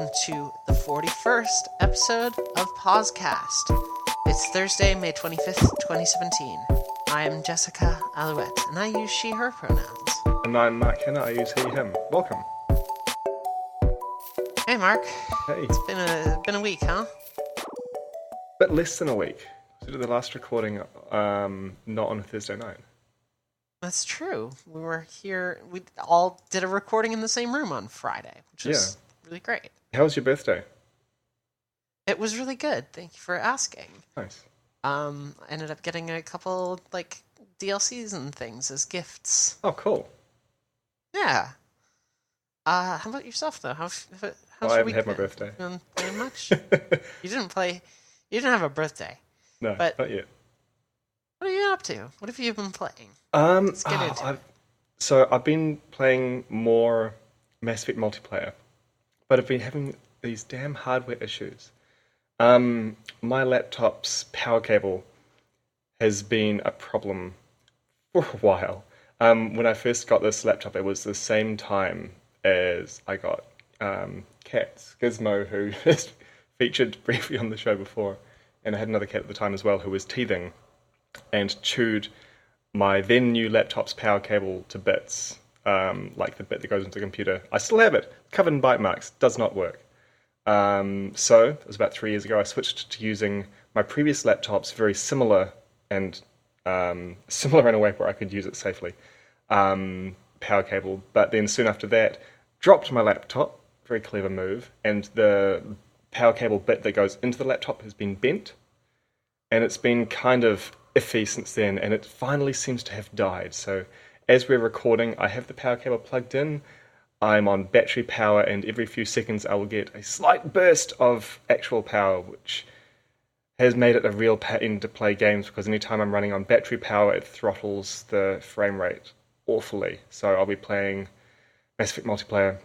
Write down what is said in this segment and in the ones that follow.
welcome to the 41st episode of PauseCast. It's Thursday, May 25th, 2017. I am Jessica Alouette, and I use she, her pronouns. And I'm Mark Henner, I use he, him. Welcome. Hey, Mark. Hey. It's been a week, huh? Bit less than a week. We did the last recording not on a Thursday night. That's true. We were here, we all did a recording in the same room on Friday, which was really great. How was your birthday? It was really good. Thank you for asking. Nice. I ended up getting a couple, DLCs and things as gifts. Oh, cool. Yeah. How about yourself, though? How's I your haven't week had my been? birthday. You been playing much? You didn't have a birthday. No, But not yet. what are you up to? What have you been playing? Let's get into it. So I've been playing more Mass Effect multiplayer, but I've been having these damn hardware issues. My laptop's power cable has been a problem for a while. When I first got this laptop, it was the same time as I got cats. Gizmo, who has featured briefly on the show before, and I had another cat at the time as well who was teething and chewed my then new laptop's power cable to bits, like the bit that goes into the computer. I still have it, covered in bite marks, does not work. So it was about 3 years ago, I switched to using my previous laptop's very similar and similar in a way where I could use it safely, power cable. But then soon after that, dropped my laptop, very clever move, and the power cable bit that goes into the laptop has been bent, and it's been kind of iffy since then, and it finally seems to have died. So as we're recording, I have the power cable plugged in, I'm on battery power, and every few seconds I will get a slight burst of actual power, which has made it a real pain to play games, because anytime I'm running on battery power, it throttles the frame rate awfully. So I'll be playing Mass Effect multiplayer,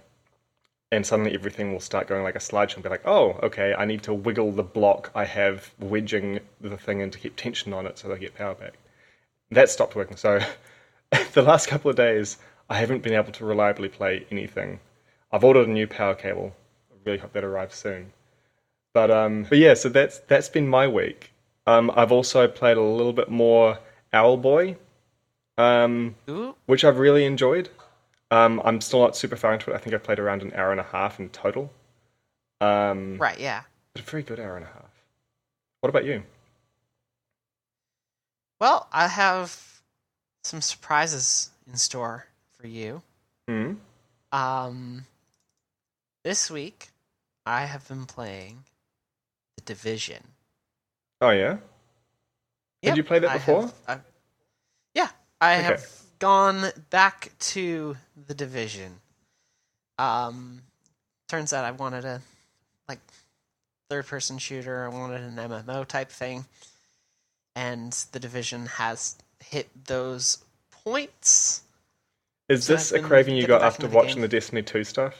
and suddenly everything will start going like a slideshow and be like, oh, okay, I need to wiggle the block I have wedging the thing in to keep tension on it so that I get power back. That stopped working. So the last couple of days, I haven't been able to reliably play anything. I've ordered a new power cable. I really hope that arrives soon. But yeah, so that's been my week. I've also played a little bit more Owlboy, which I've really enjoyed. I'm still not super far into it. I think I've played around an hour and a half in total. Right, yeah. But a very good hour and a half. What about you? Well, I have some surprises in store for you. This week, I have been playing The Division. Oh, yeah? Yep, Did you play that before? I have gone back to The Division. Turns out I wanted a third-person shooter. I wanted an MMO type thing, and The Division has hit those points. Is this a craving you got after watching the Destiny 2 stuff?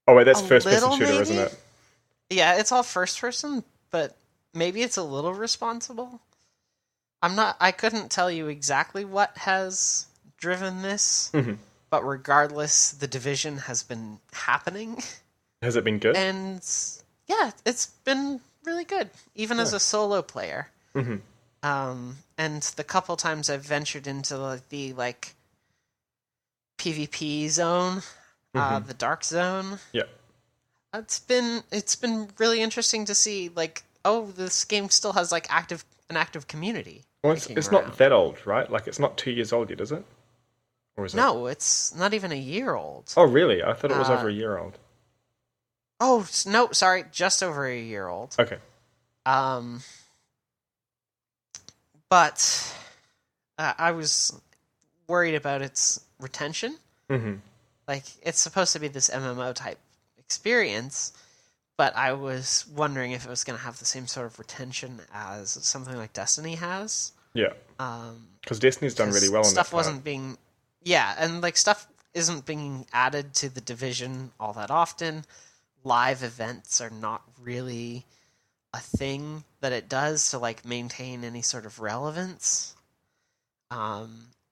Oh wait, that's first-person shooter, maybe? Isn't it? Yeah, it's all first-person, but maybe it's a little responsible. I couldn't tell you exactly what has driven this, but regardless, The Division has been happening. Has it been good? And yeah, it's been really good, even as a solo player. And the couple times I've ventured into the PvP zone, the dark zone. Yeah. It's been really interesting to see this game still has an active community. Well, it's not that old, right? It's not 2 years old yet, is it? Or is it? No, it's not even a year old. Oh, really? I thought it was over a year old. Oh, no, sorry, just over a year old. Okay. But I was worried about its retention. It's supposed to be this MMO type experience, but I was wondering if it was going to have the same sort of retention as something like Destiny has. Yeah. Because Destiny's done really well on stuff that wasn't being... Yeah, and stuff isn't being added to the Division all that often. Live events are not really a thing that it does to maintain any sort of relevance.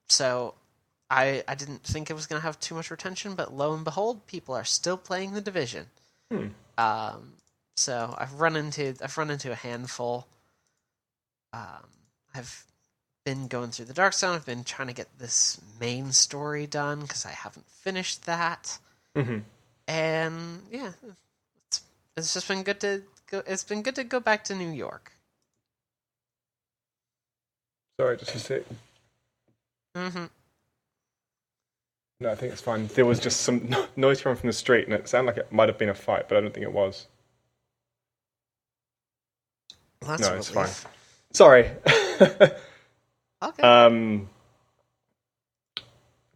So I didn't think it was going to have too much retention, but lo and behold, people are still playing The Division. So I've run into a handful. I've been going through the Darkstone. I've been trying to get this main story done because I haven't finished that. And yeah, it's just been good to go. It's been good to go back to New York. Sorry, just a sec. No, I think it's fine. There was just some noise coming from the street, and it sounded like it might have been a fight, but I don't think it was. Well, that's no, it's fine. Sorry. Okay.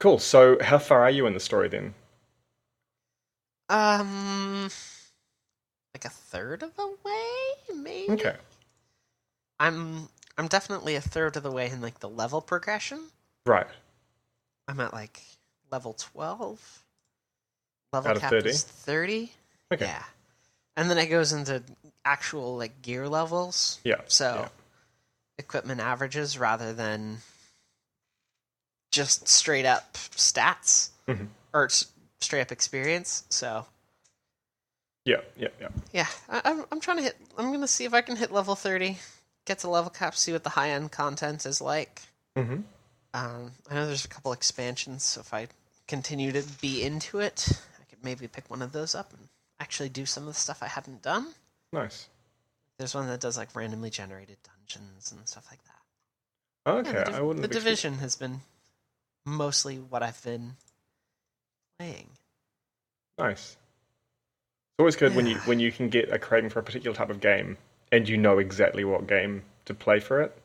Cool. So, how far are you in the story then? Like a third of the way, maybe. Okay. I'm definitely a third of the way in like the level progression. Right. I'm at like level 12. Level Out of cap 30? is 30. Okay. Yeah. And then it goes into actual like gear levels. Yeah. So equipment averages rather than just straight up stats or straight up experience. So Yeah. yeah, I'm trying to hit. I'm gonna see if I can hit level 30. Get to level cap, see what the high end content is like. I know there's a couple expansions, so if I continue to be into it, I could maybe pick one of those up and actually do some of the stuff I hadn't done. Nice. There's one that does like randomly generated dungeons and stuff like that. Okay, Yeah, I wouldn't. The Division has been mostly what I've been playing. Nice. It's always good when you can get a craving for a particular type of game and you know exactly what game to play for it.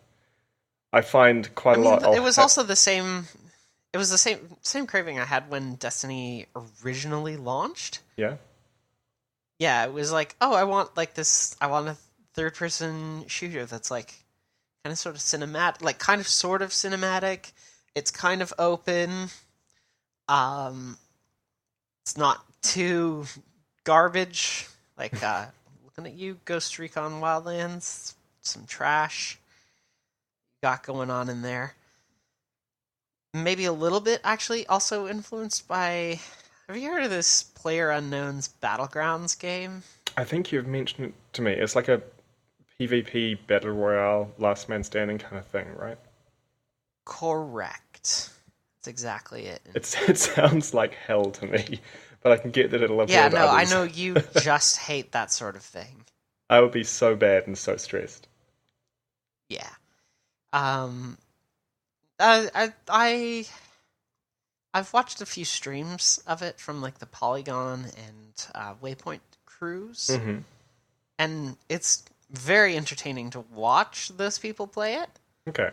I find quite a lot. It was also the same. It was the same craving I had when Destiny originally launched. Yeah. Yeah, it was like, oh, I want like this. I want a third-person shooter that's like kind of sort of cinematic, like kind of sort of cinematic. It's kind of open. It's not too garbage. Like looking at you, Ghost Recon Wildlands, some trash got going on in there. Maybe a little bit actually also influenced by. Have you heard of this PlayerUnknown's Battlegrounds game? I think you've mentioned it to me. It's like a PvP battle royale, last man standing kind of thing, right? Correct. That's exactly it. It sounds like hell to me, but I can get that it'll appeal Yeah, to no, I others. know you just hate that sort of thing. I would be so bad and so stressed. Yeah. I've watched a few streams of it from like the Polygon and Waypoint crews, and it's very entertaining to watch those people play it. Okay.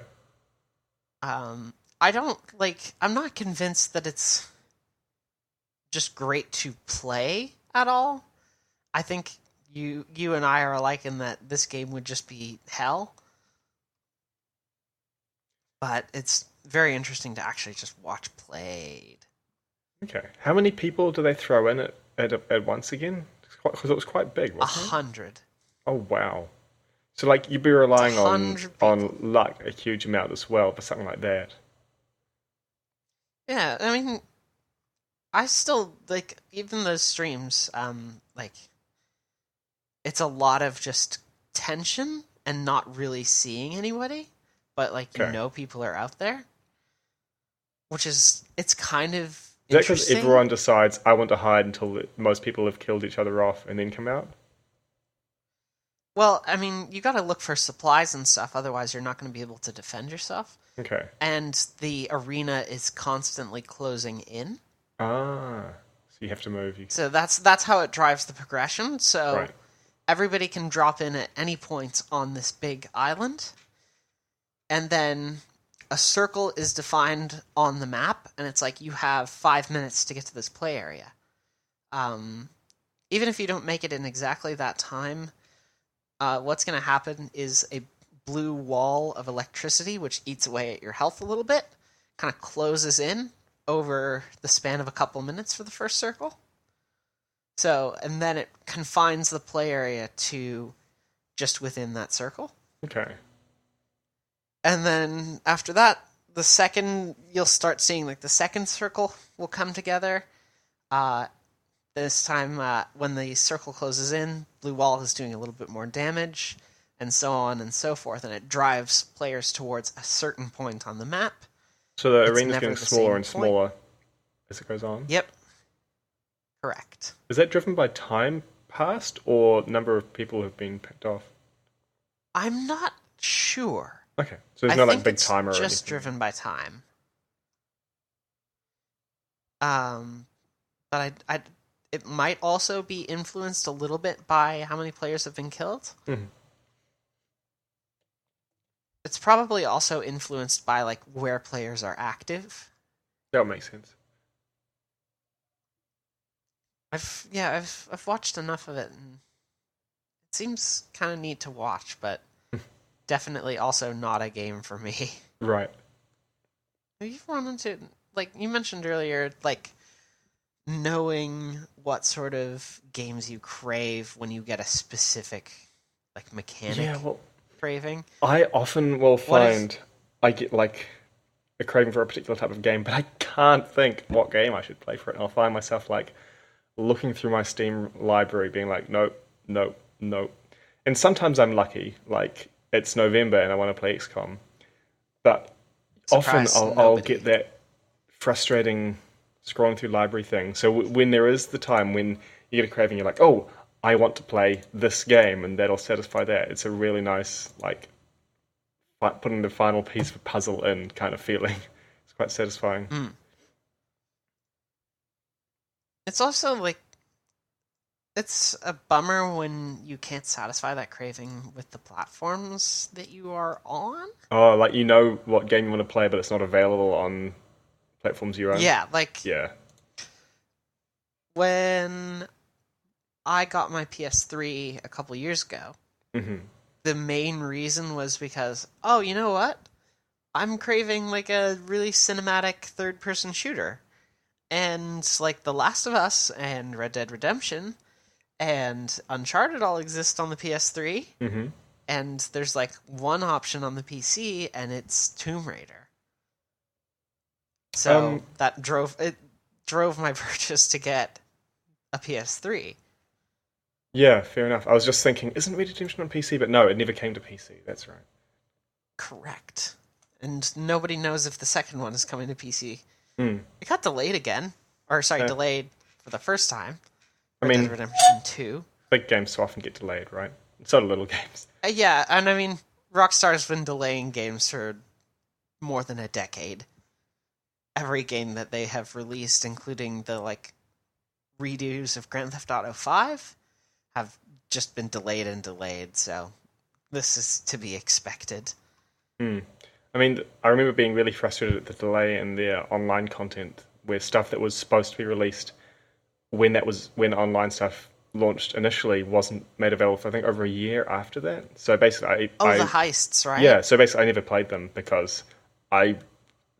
I'm not convinced that it's just great to play at all. I think you and I are alike in that this game would just be hell. But it's very interesting to actually just watch played. Okay. How many people do they throw in at once again? Because it was quite big, wasn't it? 100. Oh, wow. So, like, you'd be relying on 100 people. luck a huge amount as well for something like that. Yeah, I mean, I still, like, even those streams, like, it's a lot of just tension and not really seeing anybody. But, like, you know people are out there. Which is, it's kind of Is that because interesting. everyone decides, I want to hide until most people have killed each other off and then come out? Well, I mean, you gotta look for supplies and stuff, otherwise you're not going to be able to defend yourself. Okay. And the arena is constantly closing in. Ah. So you have to move. So that's how it drives the progression. So everybody can drop in at any point on this big island. And then a circle is defined on the map, and it's like you have 5 minutes to get to this play area. Even if you don't make it in exactly that time, what's going to happen is a blue wall of electricity, which eats away at your health a little bit, kind of closes in over the span of a couple minutes for the first circle. So, and then it confines the play area to just within that circle. Okay. And then after that, the second you'll start seeing like the second circle will come together. This time, when the circle closes in, blue wall is doing a little bit more damage, and so on and so forth, and it drives players towards a certain point on the map. So the arena's getting smaller and smaller as it goes on? Yep. Correct. Is that driven by time passed or number of people who've been picked off? I'm not sure. Okay, so there's no like big timer or anything? Just driven by time. But it might also be influenced a little bit by how many players have been killed. Mm-hmm. It's probably also influenced by like where players are active. That would make sense. I've watched enough of it, and it seems kind of neat to watch, but definitely also not a game for me. Right. You've run into, like you mentioned earlier, like knowing what sort of games you crave when you get a specific like mechanic craving. I often will find I get like a craving for a particular type of game, but I can't think what game I should play for it. And I'll find myself like looking through my Steam library being like, nope. And sometimes I'm lucky, like it's November and I want to play XCOM. But Surprise, often I'll get that frustrating scrolling through library thing. So when there is the time when you get a craving, you're like, oh, I want to play this game, and that'll satisfy that. It's a really nice, like, putting the final piece of a puzzle in kind of feeling. It's quite satisfying. Mm. It's also, like, it's a bummer when you can't satisfy that craving with the platforms that you are on. Oh, like you know what game you want to play, but it's not available on platforms you're on? Yeah, like... Yeah. When I got my PS3 a couple years ago, the main reason was because, oh, you know what? I'm craving like a really cinematic third-person shooter. And like The Last of Us and Red Dead Redemption and Uncharted all exist on the PS3. Mm-hmm. And there's like one option on the PC, and it's Tomb Raider. So that drove my purchase to get a PS3. Yeah, fair enough. I was just thinking, isn't Red Dead Redemption on PC? But no, it never came to PC. That's right. Correct. And nobody knows if the second one is coming to PC. Mm. It got delayed again. Or, sorry, delayed for the first time. Red Dead Redemption 2. Big games so often get delayed, right? So do little games. Yeah, and I mean, Rockstar's been delaying games for more than a decade. Every game that they have released, including the, like, redos of Grand Theft Auto 5, have just been delayed, so this is to be expected. I mean, I remember being really frustrated at the delay in their online content, where stuff that was supposed to be released when online stuff launched initially wasn't made available for, I think, over a year after that. So basically, the heists, right? Yeah, so basically I never played them because I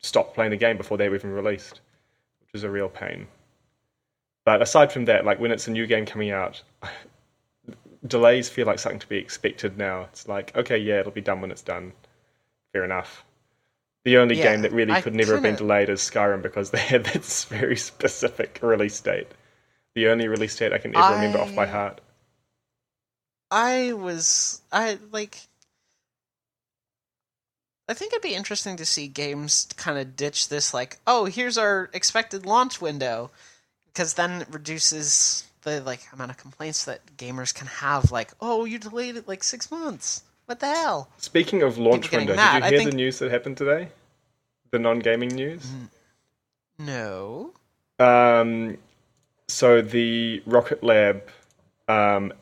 stopped playing the game before they were even released, which was a real pain. But aside from that, like when it's a new game coming out, delays feel like something to be expected now. It's like, okay, yeah, it'll be done when it's done. Fair enough. The only game that really could never have been delayed is Skyrim because they had this very specific release date. The only release date I can ever remember off by heart. I think it'd be interesting to see games kind of ditch this, like, oh, here's our expected launch window, because then it reduces the like amount of complaints that gamers can have, like, oh, you delayed it like 6 months. What the hell? Speaking of launch window, did you hear the news that happened today? The non-gaming news? No. So the Rocket Lab,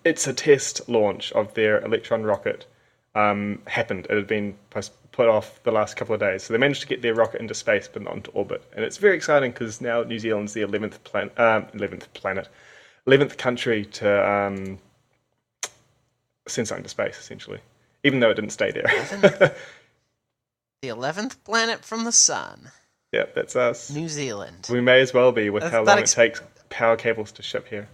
it's a test launch of their Electron rocket, happened. It had been put off the last couple of days. So they managed to get their rocket into space, but not into orbit. And it's very exciting because now New Zealand's the 11th country to send something to space, essentially. Even though it didn't stay there. The 11th planet from the sun. Yep, that's us. New Zealand. We may as well be with how long it takes power cables to ship here.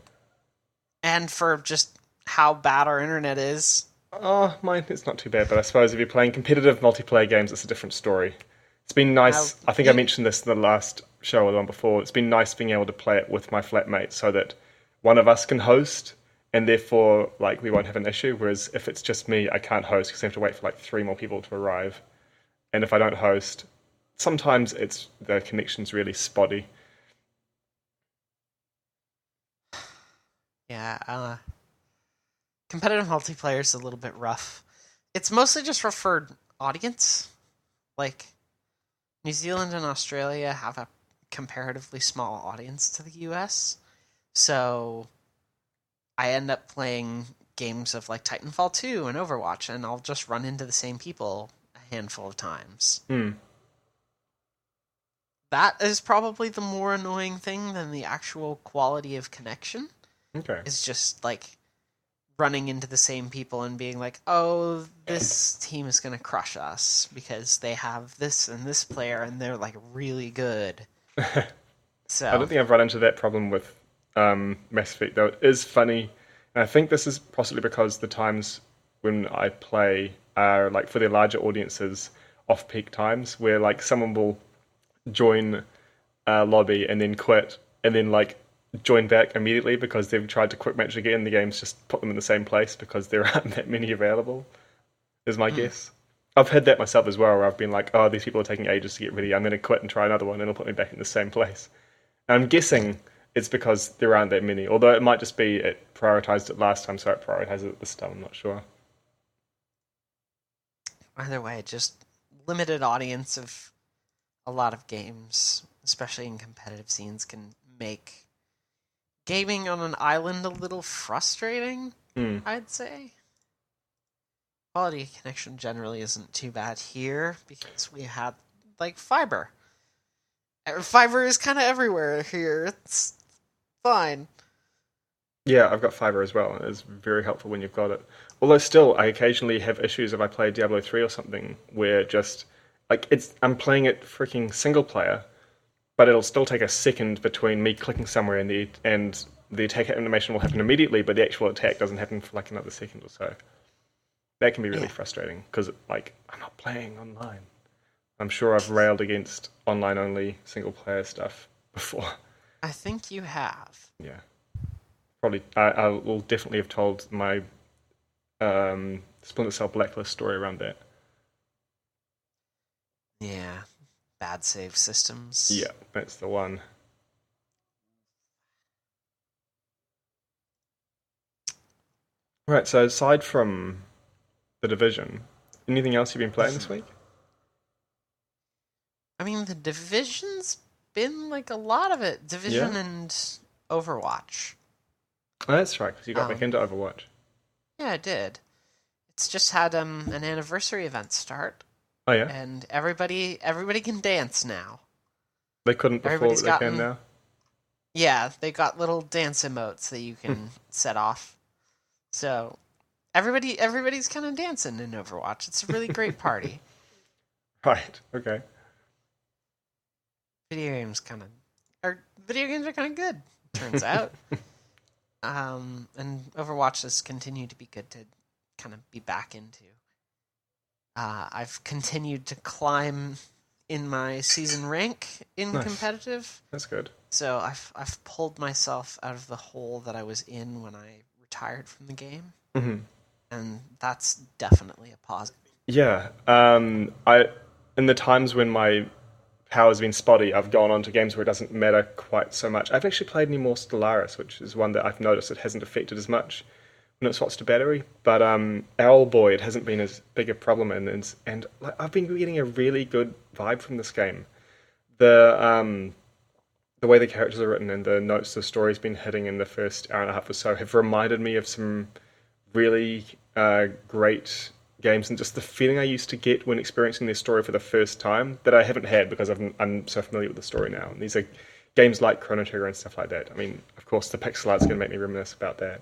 And for just how bad our internet is. Oh, mine it's not too bad, but I suppose if you're playing competitive multiplayer games, it's a different story. It's been nice. I think I mentioned this in the last show or the one before. It's been nice being able to play it with my flatmate so that one of us can host, and therefore, like, we won't have an issue. Whereas if it's just me, I can't host because I have to wait for like 3 more people to arrive. And if I don't host, sometimes the connection's really spotty. Yeah, competitive multiplayer is a little bit rough. It's mostly just referred audience. Like, New Zealand and Australia have a comparatively small audience to the US, so I end up playing games of like Titanfall 2 and Overwatch, and I'll just run into the same people a handful of times. That is probably the more annoying thing than the actual quality of connection. Okay. It's just like running into the same people and being like, oh, this team is going to crush us because they have this and this player and they're like really good. So I don't think I've run into that problem with Mass Effect, though. It is funny, and I think this is possibly because the times when I play are like for their larger audiences off-peak times where like someone will join a lobby and then quit and then like join back immediately because they've tried to quick match again. The game's just put them in the same place because there aren't that many available, is my guess. I've had that myself as well, where I've been like, oh, these people are taking ages to get ready. I'm going to quit and try another one, and it'll put me back in the same place. And I'm guessing it's because there aren't that many, although it might just be it prioritized it last time, so it prioritizes it this time. I'm not sure. Either way, just limited audience of a lot of games, especially in competitive scenes, can make gaming on an island a little frustrating, I'd say. Quality of connection generally isn't too bad here because we have, like, fiber. Fiber is kind of everywhere here. It's fine. Yeah, I've got fiber as well, and it's very helpful when you've got it. Although still, I occasionally have issues if I play Diablo 3 or something, where just, like, I'm playing it freaking single player, but it'll still take a second between me clicking somewhere and the attack animation will happen immediately, but the actual attack doesn't happen for like another second or so. That can be really frustrating because like I'm not playing online. I'm sure I've railed against online-only single-player stuff before. I think you have. Yeah, probably. I will definitely have told my Splinter Cell Blacklist story around that. Yeah. Bad save systems. Yeah, that's the one. Right, so aside from The Division, anything else you've been playing this week? I mean, The Division's been like a lot of it. Division and Overwatch. Oh, that's right, because you got back into Overwatch. Yeah, I did. It's just had an anniversary event start. Oh, yeah? And everybody can dance now. They couldn't before, but they can now? Yeah, they got little dance emotes that you can set off. So everybody's kind of dancing in Overwatch. It's a really great party. Right, okay. Video games are kind of good, turns out. And Overwatch has continued to be good to kind of be back into. I've continued to climb in my season rank in competitive. That's good. So I've pulled myself out of the hole that I was in when I retired from the game, and that's definitely a positive. Yeah, in the times when my power's been spotty, I've gone on to games where it doesn't matter quite so much. I've actually played any more Stellaris, which is one that I've noticed it hasn't affected as much when it swaps to battery, but Owlboy, it hasn't been as big a problem, and like, I've been getting a really good vibe from this game. The way the characters are written and the notes the story's been hitting in the first hour and a half or so have reminded me of some really great games, and just the feeling I used to get when experiencing their story for the first time that I haven't had because I'm so familiar with the story now. And these are games like Chrono Trigger and stuff like that. I mean, of course, the pixel art's going to make me reminisce about that.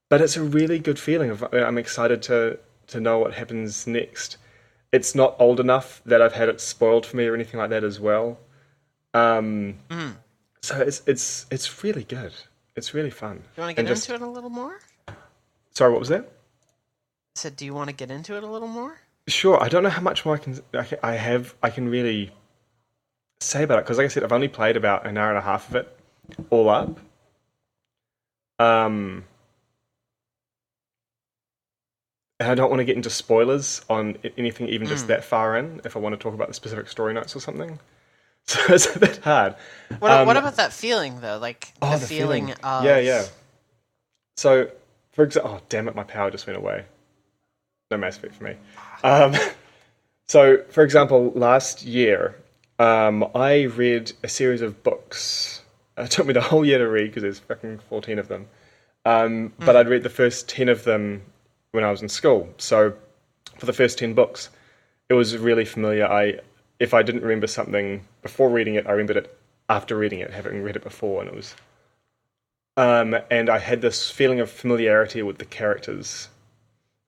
But it's a really good feeling. I'm excited to know what happens next. It's not old enough that I've had it spoiled for me or anything like that as well. So it's really good. It's really fun. Do you want to get into it a little more? Sorry, what was that? I said, do you want to get into it a little more? Sure, I don't know how much more I can really say about it because, like I said, I've only played about an hour and a half of it all up. Um, and I don't want to get into spoilers on anything even just that far in if I want to talk about the specific story notes or something. So it's a bit hard. What about that feeling though? Like the The feeling Yeah, of yeah. So, for example, oh damn it, my power just went away. No Mass Effect for me. Um, so, for example, last year, I read a series of books. It took me the whole year to read because there's fucking 14 of them. But I'd read the first 10 of them when I was in school. So, for the first 10 books, it was really familiar. If I didn't remember something before reading it, I remembered it after reading it, having read it before, and it was. And I had this feeling of familiarity with the characters,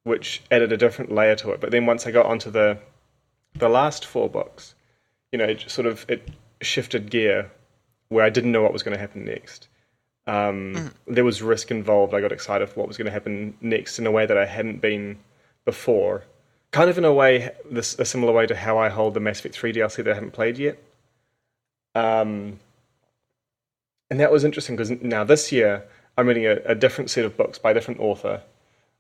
which added a different layer to it. But then once I got onto the last four books, it shifted gear where I didn't know what was going to happen next. There was risk involved. I got excited for what was going to happen next in a way that I hadn't been before. Kind of in a way, a similar way to how I hold the Mass Effect 3 DLC that I haven't played yet. And that was interesting because now this year I'm reading a different set of books by a different author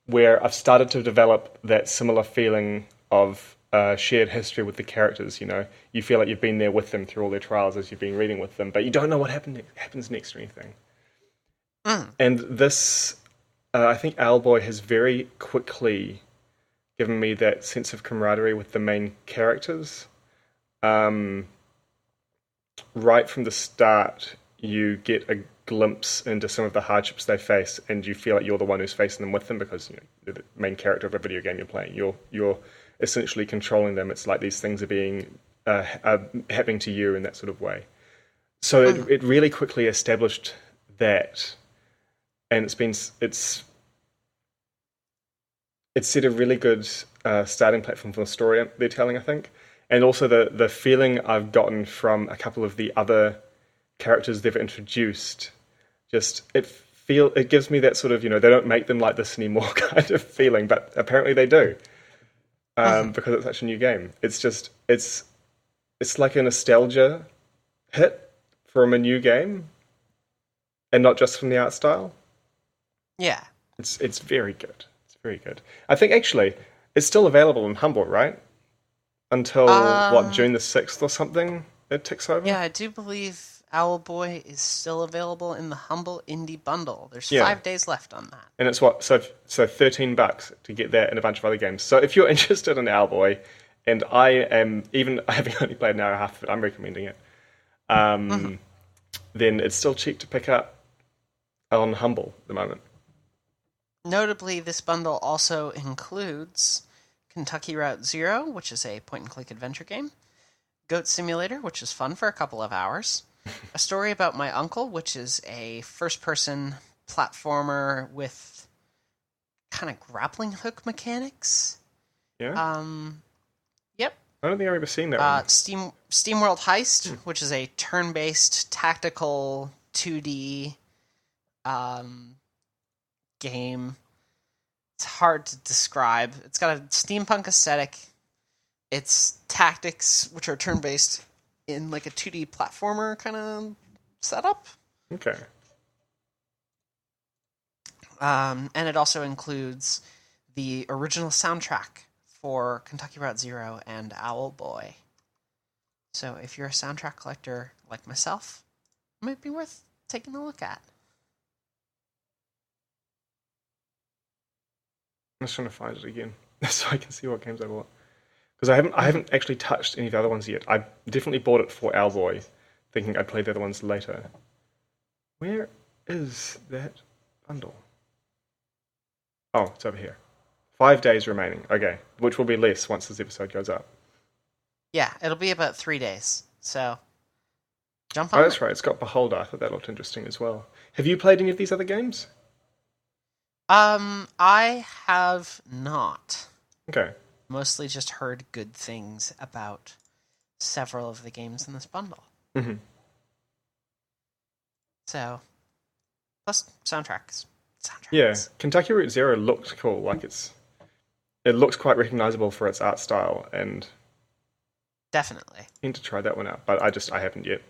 where I've started to develop that similar feeling of shared history with the characters. You feel like you've been there with them through all their trials as you've been reading with them, but you don't know what happens next or anything. And this, I think Owlboy has very quickly given me that sense of camaraderie with the main characters. Right from the start, you get a glimpse into some of the hardships they face, and you feel like you're the one who's facing them with them because you're the main character of a video game you're playing. You're essentially controlling them. It's like these things are being happening to you in that sort of way. So it really quickly established that, and it's set a really good starting platform for the story they're telling, I think, and also the feeling I've gotten from a couple of the other characters they've introduced. Just it gives me that sort of, they don't make them like this anymore kind of feeling, but apparently they do, because it's such a new game. It's like a nostalgia hit from a new game, and not just from the art style. Yeah, it's very good. It's very good. I think actually it's still available in Humble, right? Until June the 6th or something. It ticks over. Yeah, I do believe Owlboy is still available in the Humble Indie Bundle. There's 5 days left on that. And it's so $13 to get that and a bunch of other games. So if you're interested in Owlboy, and I am, even having only played an hour and a half of it, I'm recommending it. Then it's still cheap to pick up on Humble at the moment. Notably, this bundle also includes Kentucky Route Zero, which is a point-and-click adventure game, Goat Simulator, which is fun for a couple of hours, A Story About My Uncle, which is a first-person platformer with kind of grappling hook mechanics. Yeah? Yep. I don't think I've ever seen that one. SteamWorld Heist, which is a turn-based tactical 2D game. It's hard to describe. It's got a steampunk aesthetic. It's tactics, which are turn-based in like a 2D platformer kind of setup. Okay. And it also includes the original soundtrack for Kentucky Route Zero and Owlboy. So if you're a soundtrack collector like myself, it might be worth taking a look at. I'm just trying to find it again so I can see what games I bought. Because I haven't actually touched any of the other ones yet. I definitely bought it for Owlboy, thinking I'd play the other ones later. Where is that bundle? Oh, it's over here. 5 days remaining. Okay, which will be less once this episode goes up. Yeah, it'll be about 3 days. So jump on. Oh, that's right. It's got Beholder. I thought that looked interesting as well. Have you played any of these other games? I have not. Okay. Mostly just heard good things about several of the games in this bundle. Mm-hmm. So, plus soundtracks. Yeah, Kentucky Route Zero looked cool. Like it it looks quite recognizable for its art style, and Definitely. I need to try that one out, but I haven't yet.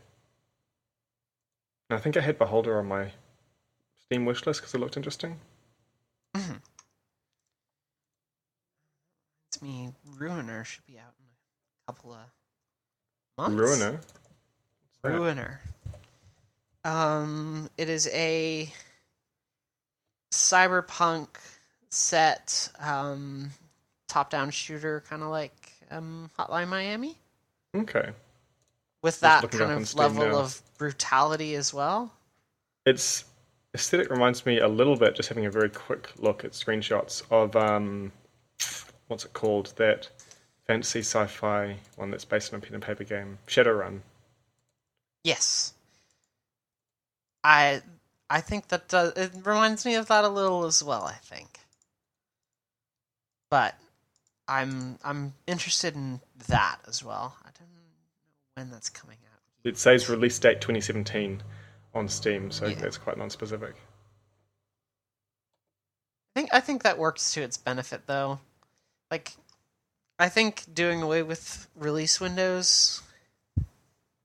And I think I had Beholder on my Steam wishlist because it looked interesting. Mm-hmm. It's me. Ruiner should be out in a couple of months. Ruiner? Ruiner. It is a cyberpunk set, top-down shooter, kind of like Hotline Miami. Okay. With that kind of level of brutality as well. Its aesthetic reminds me a little bit, just having a very quick look at screenshots of what's it called? That fantasy sci-fi one that's based on a pen and paper game, Shadowrun. Yes. I think that it reminds me of that a little as well, I think. But I'm interested in that as well. I don't know when that's coming out. It says release date 2017 on Steam, so that's quite non-specific. I think that works to its benefit, though. Like, I think doing away with release windows,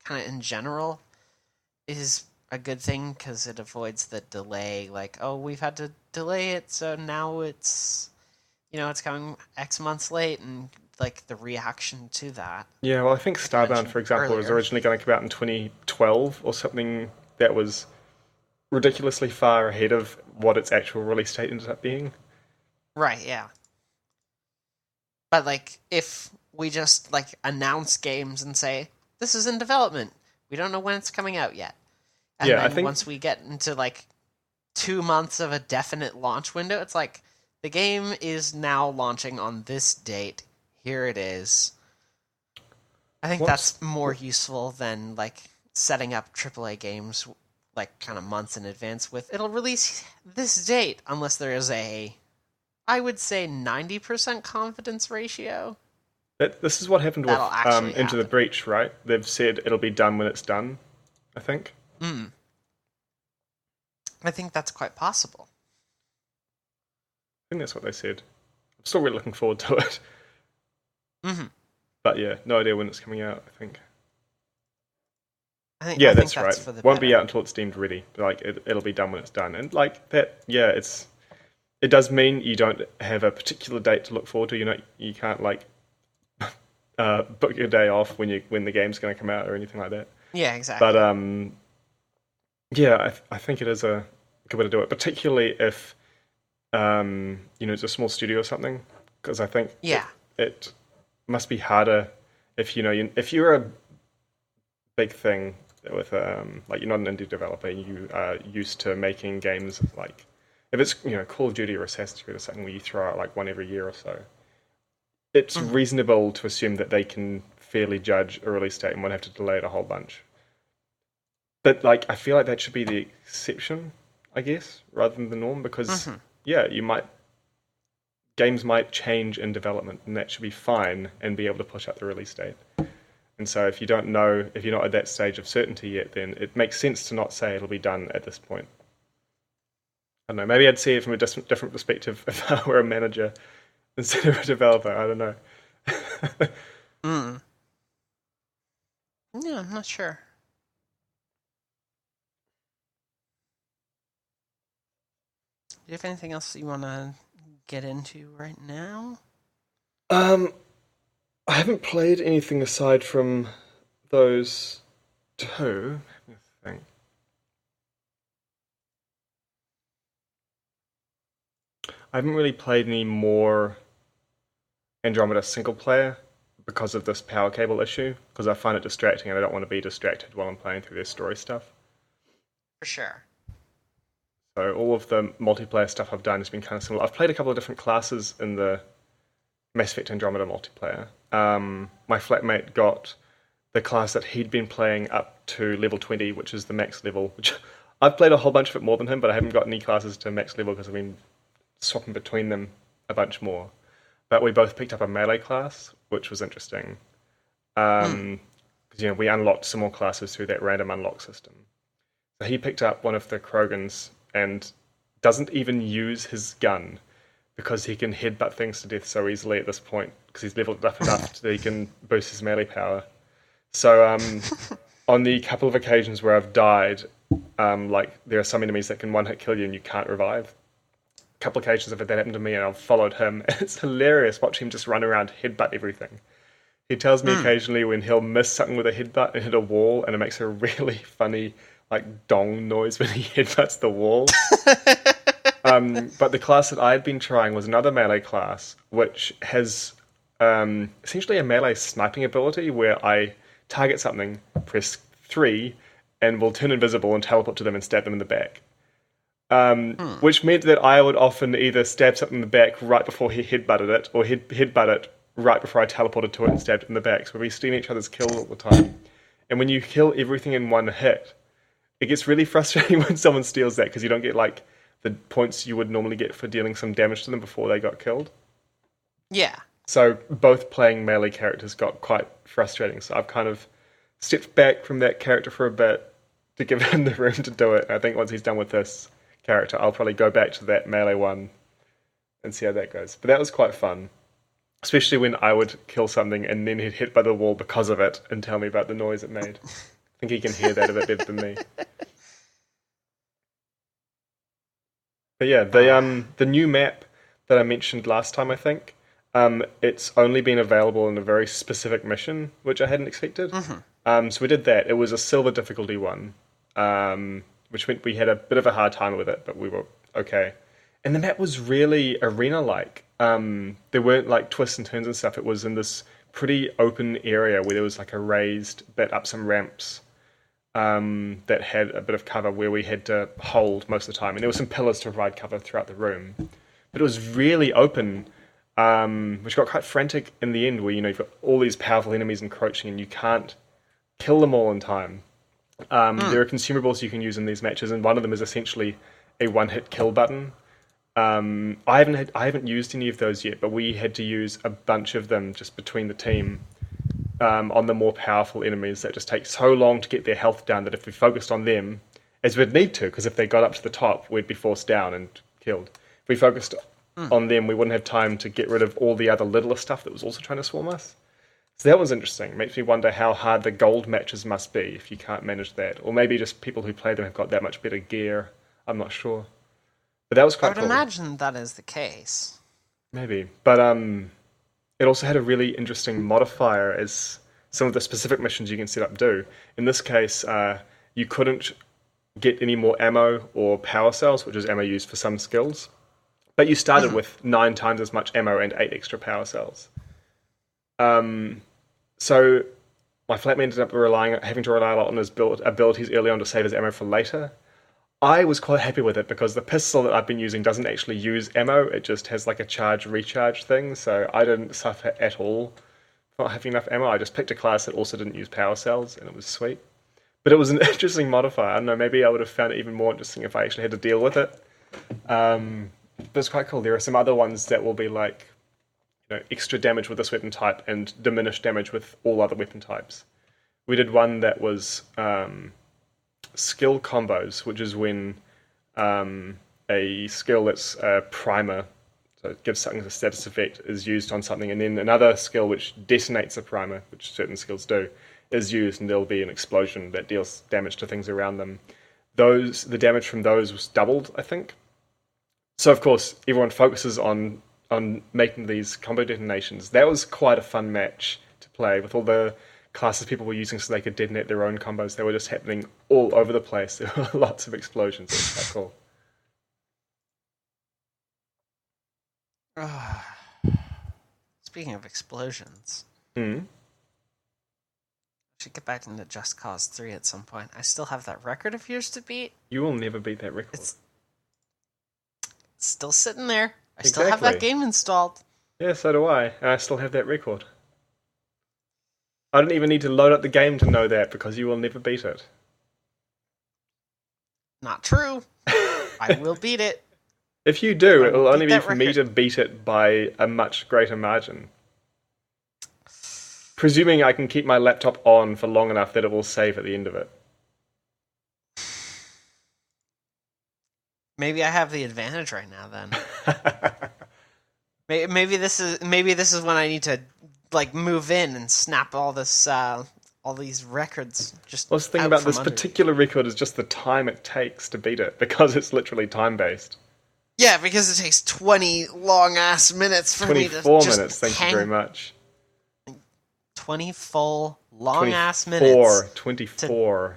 kind of in general, is a good thing because it avoids the delay. Like, oh, we've had to delay it, so now it's, it's coming X months late, and like the reaction to that. Yeah, well, I think Starbound, for example, was originally going to come out in 2012 or something that was ridiculously far ahead of what its actual release date ended up being. Right, yeah. But like, if we just like announce games and say, this is in development, we don't know when it's coming out yet. And then I think once we get into like 2 months of a definite launch window, it's like, the game is now launching on this date. Here it is. I think that's more useful than like setting up AAA games like kind of months in advance with, it'll release this date, unless there is I would say 90% confidence ratio. This is what happened with Into the Breach, right? They've said it'll be done when it's done, I think. I think that's quite possible. I think that's what they said. I'm still really looking forward to it. Mm-hmm. But yeah, no idea when it's coming out, I think. I think that's right. For the Won't be out until it's deemed ready. Like it'll be done when it's done. And like that, yeah, it does mean you don't have a particular date to look forward to. You can't like book your day off when the game's going to come out or anything like that. Yeah, exactly. But yeah, I think it is a good way to do it, particularly if it's a small studio or something. Because I think it must be harder if you're a big thing with like you're not an indie developer and you are used to making games like if it's Call of Duty or Assassin's Creed or something where you throw out like one every year or so, it's reasonable to assume that they can fairly judge a release date and won't have to delay it a whole bunch. But like I feel like that should be the exception, I guess, rather than the norm, because games might change in development and that should be fine and be able to push up the release date. And so if you're not at that stage of certainty yet, then it makes sense to not say it'll be done at this point. I don't know, maybe I'd see it from a different perspective if I were a manager instead of a developer. I don't know. Yeah, I'm not sure. Do you have anything else you want to get into right now? I haven't played anything aside from those two. Let me think. I haven't really played any more Andromeda single player because of this power cable issue, because I find it distracting and I don't want to be distracted while I'm playing through their story stuff. For sure. So all of the multiplayer stuff I've done has been kind of similar. I've played a couple of different classes in the Mass Effect Andromeda multiplayer. My flatmate got the class that he'd been playing up to level 20, which is the max level, which I've played a whole bunch of it more than him, but I haven't got any classes to max level because I've been swapping between them a bunch more. But we both picked up a melee class, which was interesting. Because we unlocked some more classes through that random unlock system. So he picked up one of the Krogans and doesn't even use his gun. because he can headbutt things to death so easily at this point because he's leveled up enough that he can boost his melee power. So on the couple of occasions where I've died, like there are some enemies that can one-hit kill you and you can't revive. A couple of occasions I've had that happen to me and I've followed him. And it's hilarious watching him just run around, headbutt everything. He tells me occasionally when he'll miss something with a headbutt and hit a wall, and it makes a really funny like dong noise when he headbutts the wall. But the class that I had been trying was another melee class, which has essentially a melee sniping ability where I target something, press 3, and will turn invisible and teleport to them and stab them in the back. Which meant that I would often either stab something in the back right before he headbutted it, or headbutt it right before I teleported to it and stabbed it in the back. So we'd be stealing each other's kills all the time. And when you kill everything in one hit, it gets really frustrating when someone steals that because you don't get like the points you would normally get for dealing some damage to them before they got killed. Yeah. So both playing melee characters got quite frustrating. So I've kind of stepped back from that character for a bit to give him the room to do it. And I think once he's done with this character, I'll probably go back to that melee one and see how that goes. But that was quite fun. Especially when I would kill something and then he'd hit by the wall because of it and tell me about the noise it made. I think he can hear that a bit better than me. But yeah, the new map that I mentioned last time, I think, it's only been available in a very specific mission, which I hadn't expected. Mm-hmm. So we did that. It was a silver difficulty one, which meant we had a bit of a hard time with it, but we were okay. And the map was really arena-like. There weren't like twists and turns and stuff. It was in this pretty open area where there was like a raised bit up some ramps that had a bit of cover where we had to hold most of the time. And there were some pillars to provide cover throughout the room. But it was really open, which got quite frantic in the end where, you know, you've got all these powerful enemies encroaching and you can't kill them all in time. There are consumables you can use in these matches, and one of them is essentially a one-hit kill button. I haven't used any of those yet, but we had to use a bunch of them just between the team on the more powerful enemies that just take so long to get their health down that if we focused on them, as we'd need to, because if they got up to the top, we'd be forced down and killed. If we focused on them, we wouldn't have time to get rid of all the other littler stuff that was also trying to swarm us. So that was interesting. It makes me wonder how hard the gold matches must be if you can't manage that. Or maybe just people who play them have got that much better gear. I'm not sure. But that was quite cool. I would imagine that is the case. Maybe. But it also had a really interesting modifier as some of the specific missions you can set up do. In this case, you couldn't get any more ammo or power cells, which is ammo used for some skills. But you started with 9 times as much ammo and 8 extra power cells. So my flatmate ended up having to rely a lot on his abilities early on to save his ammo for later. I was quite happy with it because the pistol that I've been using doesn't actually use ammo. It just has like a charge-recharge thing, so I didn't suffer at all for not having enough ammo. I just picked a class that also didn't use power cells, and it was sweet. But it was an interesting modifier. I don't know, maybe I would have found it even more interesting if I actually had to deal with it. But it's quite cool. There are some other ones that will be like, you know, extra damage with this weapon type and diminished damage with all other weapon types. We did one that was skill combos, which is when a skill that's a primer, so it gives something a status effect, is used on something, and then another skill which detonates a primer, which certain skills do, is used, and there'll be an explosion that deals damage to things around them. The damage from those was doubled, I think. So of course everyone focuses on making these combo detonations. That was quite a fun match to play with all the classes people were using so they could detonate their own combos. They were just happening all over the place. There were lots of explosions. It was quite cool. Speaking of explosions, I should get back into Just Cause 3 at some point. I still have that record of yours to beat. You will never beat that record. It's still sitting there. I still have that game installed. Yeah, so do I. And I still have that record. I don't even need to load up the game to know that, because you will never beat it. Not true. I will beat it. If you do, it will only be for me to beat it by a much greater margin. Presuming I can keep my laptop on for long enough that it will save at the end of it. Maybe I have the advantage right now, then. Maybe this is when I need to like move in and snap all these records just Well, the thing out about from this under. particular record is just the time it takes to beat it, because it's literally time-based. Yeah, because it takes 20 long ass minutes for me to 24 just minutes, thank you hang very much. 20 full long ass 24, minutes. 24.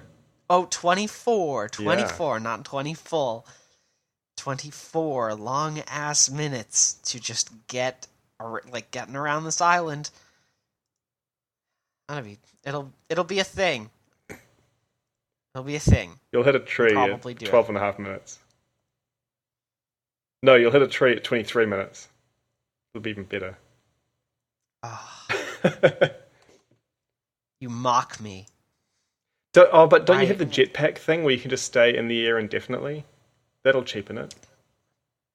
24, Yeah. not 20 full. 24 long ass minutes to just getting around this island. It'll be a thing. It'll be a thing. You'll hit a I'll tree probably at do 12 and a half minutes. No, you'll hit a tree at 23 minutes. It'll be even better. You mock me. But don't you have the jetpack thing where you can just stay in the air indefinitely? That'll cheapen it.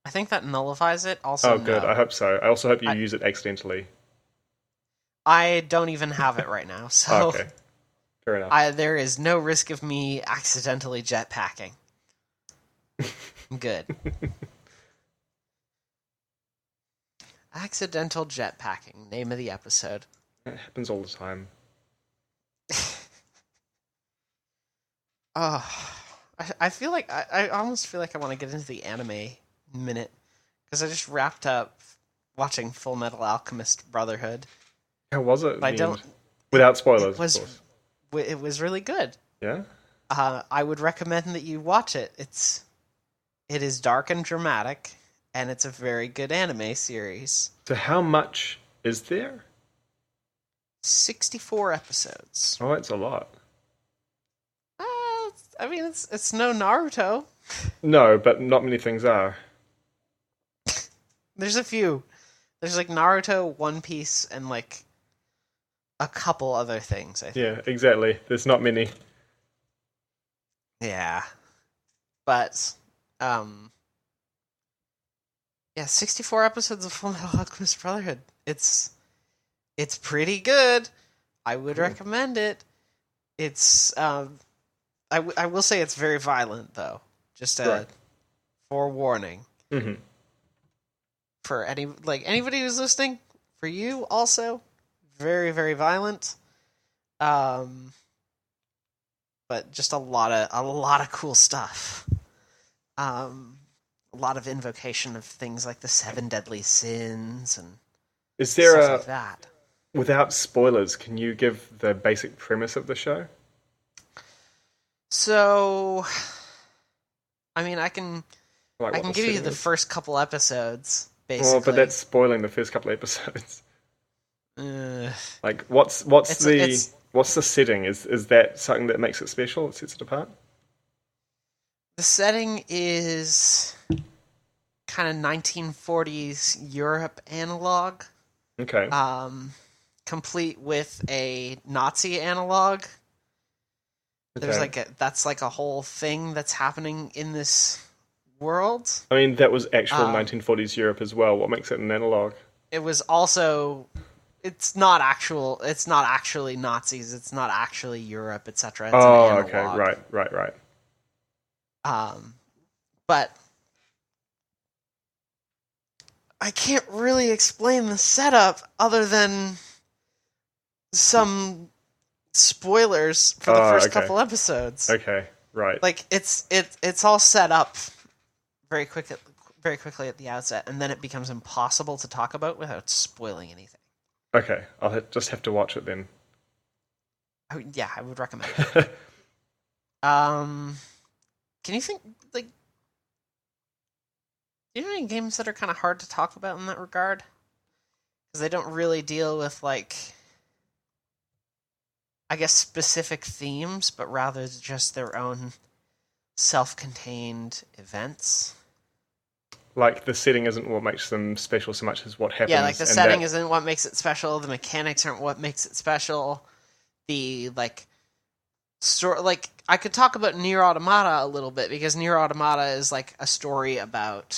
I think that nullifies it. Also, Oh, good. no. I hope so. I also hope you use it accidentally. I don't even have it right now, so Okay. Fair enough. there is no risk of me accidentally jetpacking. I'm good. Accidental jetpacking, name of the episode. It happens all the time. I feel like I almost feel like I want to get into the anime minute because I just wrapped up watching Full Metal Alchemist Brotherhood. How was it? But I don't. Without spoilers, of course. It was really good. Yeah? I would recommend that you watch it. It is dark and dramatic, and it's a very good anime series. So how much is there? 64 episodes. Oh, that's a lot. I mean, it's no Naruto. No, but not many things are. There's a few. There's like Naruto, One Piece, and like a couple other things, I think. Yeah, exactly. There's not many. Yeah. But, yeah, 64 episodes of Full Metal Alchemist Brotherhood. It's pretty good. I would recommend it. It's, I will say it's very violent, though. Just a forewarning. Mm-hmm. For anybody who's listening, for you also, very, very violent. But just a lot of cool stuff. A lot of invocation of things like the 7 deadly sins and Is there stuff like that. Without spoilers, can you give the basic premise of the show? So, I mean, I can Like give you the first couple episodes, basically. Well, but that's spoiling the first couple of episodes. Like, what's the setting? Is that something that makes it special? It sets it apart. The setting is kind of 1940s Europe analog. Okay. Complete with a Nazi analog. There's that's like a whole thing that's happening in this world. I mean, that was actual 1940s Europe as well. What makes it an analog? It was also. It's not actually Nazis. It's not actually Europe, etc. It's an analog. Okay, right. But I can't really explain the setup other than some spoilers for the first couple episodes. Okay, right. Like it's all set up very quickly at the outset, and then it becomes impossible to talk about without spoiling anything. Okay, I'll just have to watch it then. I would recommend it. Can you think, like, do you know any games that are kind of hard to talk about in that regard? Because they don't really deal with, like, I guess specific themes, but rather just their own self-contained events. Like, the setting isn't what makes them special so much as what happens. Yeah, like, the setting isn't what makes it special, the mechanics aren't what makes it special, the, like, I could talk about Nier Automata a little bit, because Nier Automata is, like, a story about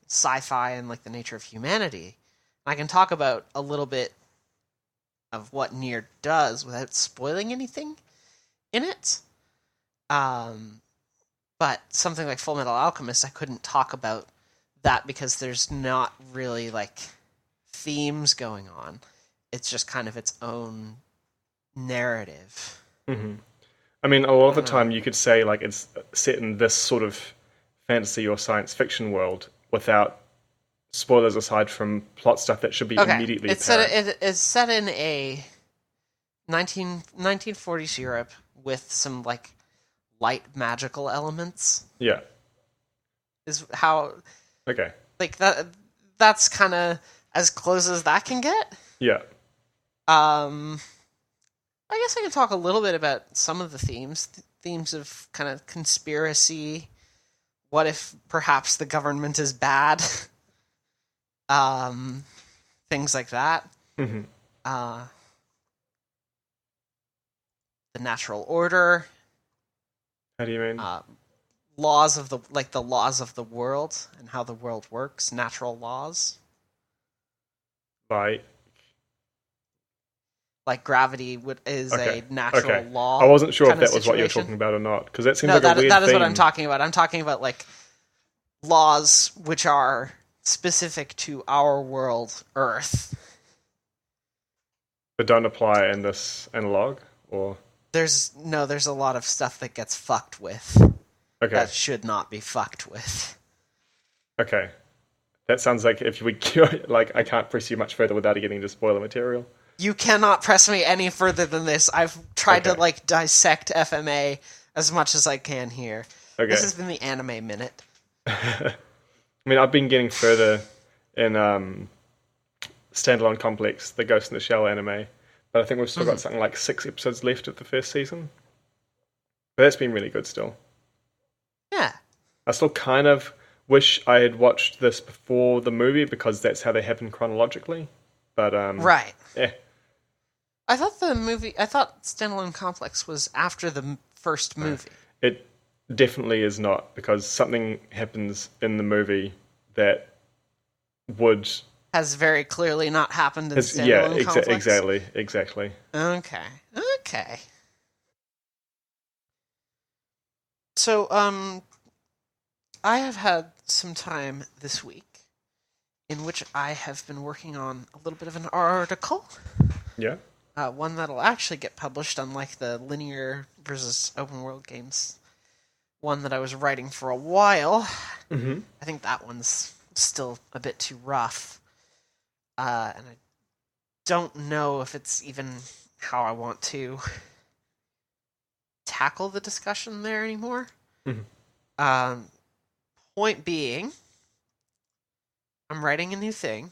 sci-fi and, like, the nature of humanity. And I can talk about a little bit of what Nier does without spoiling anything in it. But something like Full Metal Alchemist, I couldn't talk about that because there's not really, like, themes going on. It's just kind of its own narrative. Mm-hmm. I mean, a lot of the time you could say like it's set in this sort of fantasy or science fiction world without spoilers aside from plot stuff that should be immediately apparent. It's set in a 1940s Europe with some like light magical elements. Yeah. Is how Okay. like that's kind of as close as that can get. Yeah. I guess I can talk a little bit about some of the themes of kind of conspiracy. What if perhaps the government is bad? Things like that. Mm-hmm. The natural order. How do you mean? Laws of the laws of the world and how the world works. Natural laws. Like gravity is a natural law. I wasn't sure if that was what you were talking about or not, because that seems like a weird that is theme. what I'm talking about. I'm talking about like laws which are specific to our world, Earth. But don't apply in this analog, or there's a lot of stuff that gets fucked with. Okay. That should not be fucked with. Okay. That sounds like if we like I can't press you much further without getting into spoiler material. You cannot press me any further than this. I've tried to like dissect FMA as much as I can here. Okay. This has been the anime minute. I mean, I've been getting further in Standalone Complex, the Ghost in the Shell anime, but I think we've still got something like 6 episodes left of the first season. But that's been really good still. Yeah. I still kind of wish I had watched this before the movie because that's how they happen chronologically. But right. Yeah. I thought Standalone Complex was after the first movie. It definitely is not, because something happens in the movie that has very clearly not happened in Standalone Complex. Exactly. Okay. So, I have had some time this week in which I have been working on a little bit of an article. Yeah. One that'll actually get published, unlike the linear versus open world games one that I was writing for a while. Mm-hmm. I think that one's still a bit too rough. And I don't know if it's even how I want to tackle the discussion there anymore. Mm-hmm. Point being, I'm writing a new thing,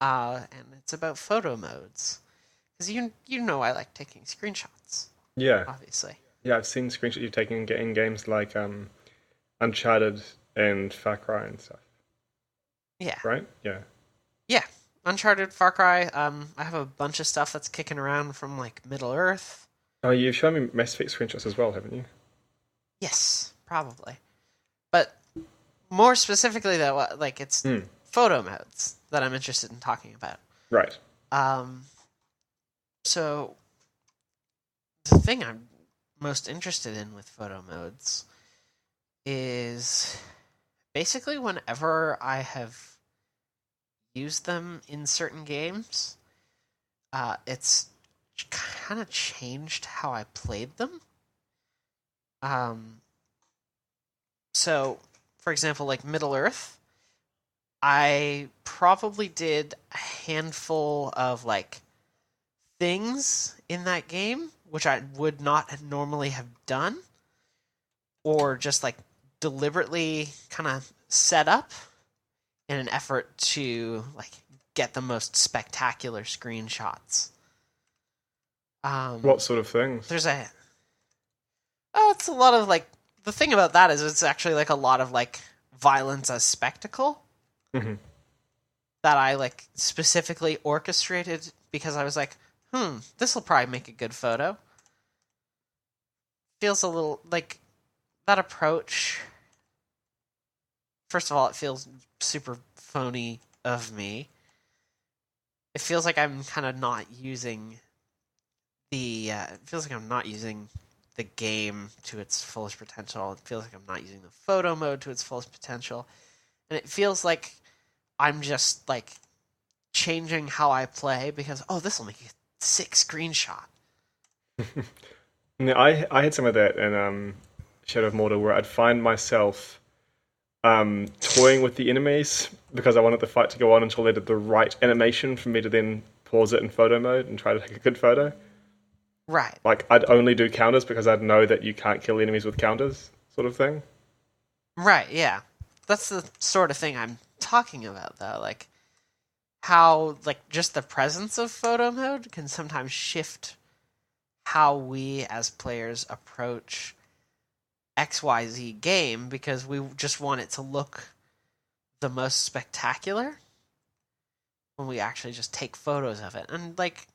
and it's about photo modes. Because you know I like taking screenshots. Yeah. Obviously. Yeah, I've seen screenshots you've taken in games like Uncharted and Far Cry and stuff. Yeah. Right? Yeah. Yeah. Uncharted, Far Cry. I have a bunch of stuff that's kicking around from like Middle Earth. Oh, you've shown me Mass Effect screenshots as well, haven't you? Yes, probably. But more specifically, though, like it's photo modes that I'm interested in talking about. Right. So the thing I'm most interested in with photo modes is basically whenever I have used them in certain games, it's kind of changed how I played them. So, for example, like Middle Earth, I probably did a handful of like things in that game which I would not normally have done, or just like deliberately kind of set up in an effort to like get the most spectacular screenshots. What sort of things? It's a lot of like, the thing about that is it's actually like a lot of like violence as spectacle. Mm-hmm. That I like specifically orchestrated because I was like, this will probably make a good photo. Feels a little like that approach. First of all, it feels super phony of me. It feels like I'm kind of not using it feels like I'm not using the game to its fullest potential. It feels like I'm not using the photo mode to its fullest potential. And it feels like I'm just like changing how I play because, this will make a sick screenshot. Yeah, I had some of that in Shadow of Mordor where I'd find myself toying with the enemies because I wanted the fight to go on until they did the right animation for me to then pause it in photo mode and try to take a good photo. Right. Like, I'd only do counters because I'd know that you can't kill enemies with counters, sort of thing. Right, yeah. That's the sort of thing I'm talking about, though. Like, how, like, just the presence of photo mode can sometimes shift how we as players approach XYZ game because we just want it to look the most spectacular when we actually just take photos of it. And, like,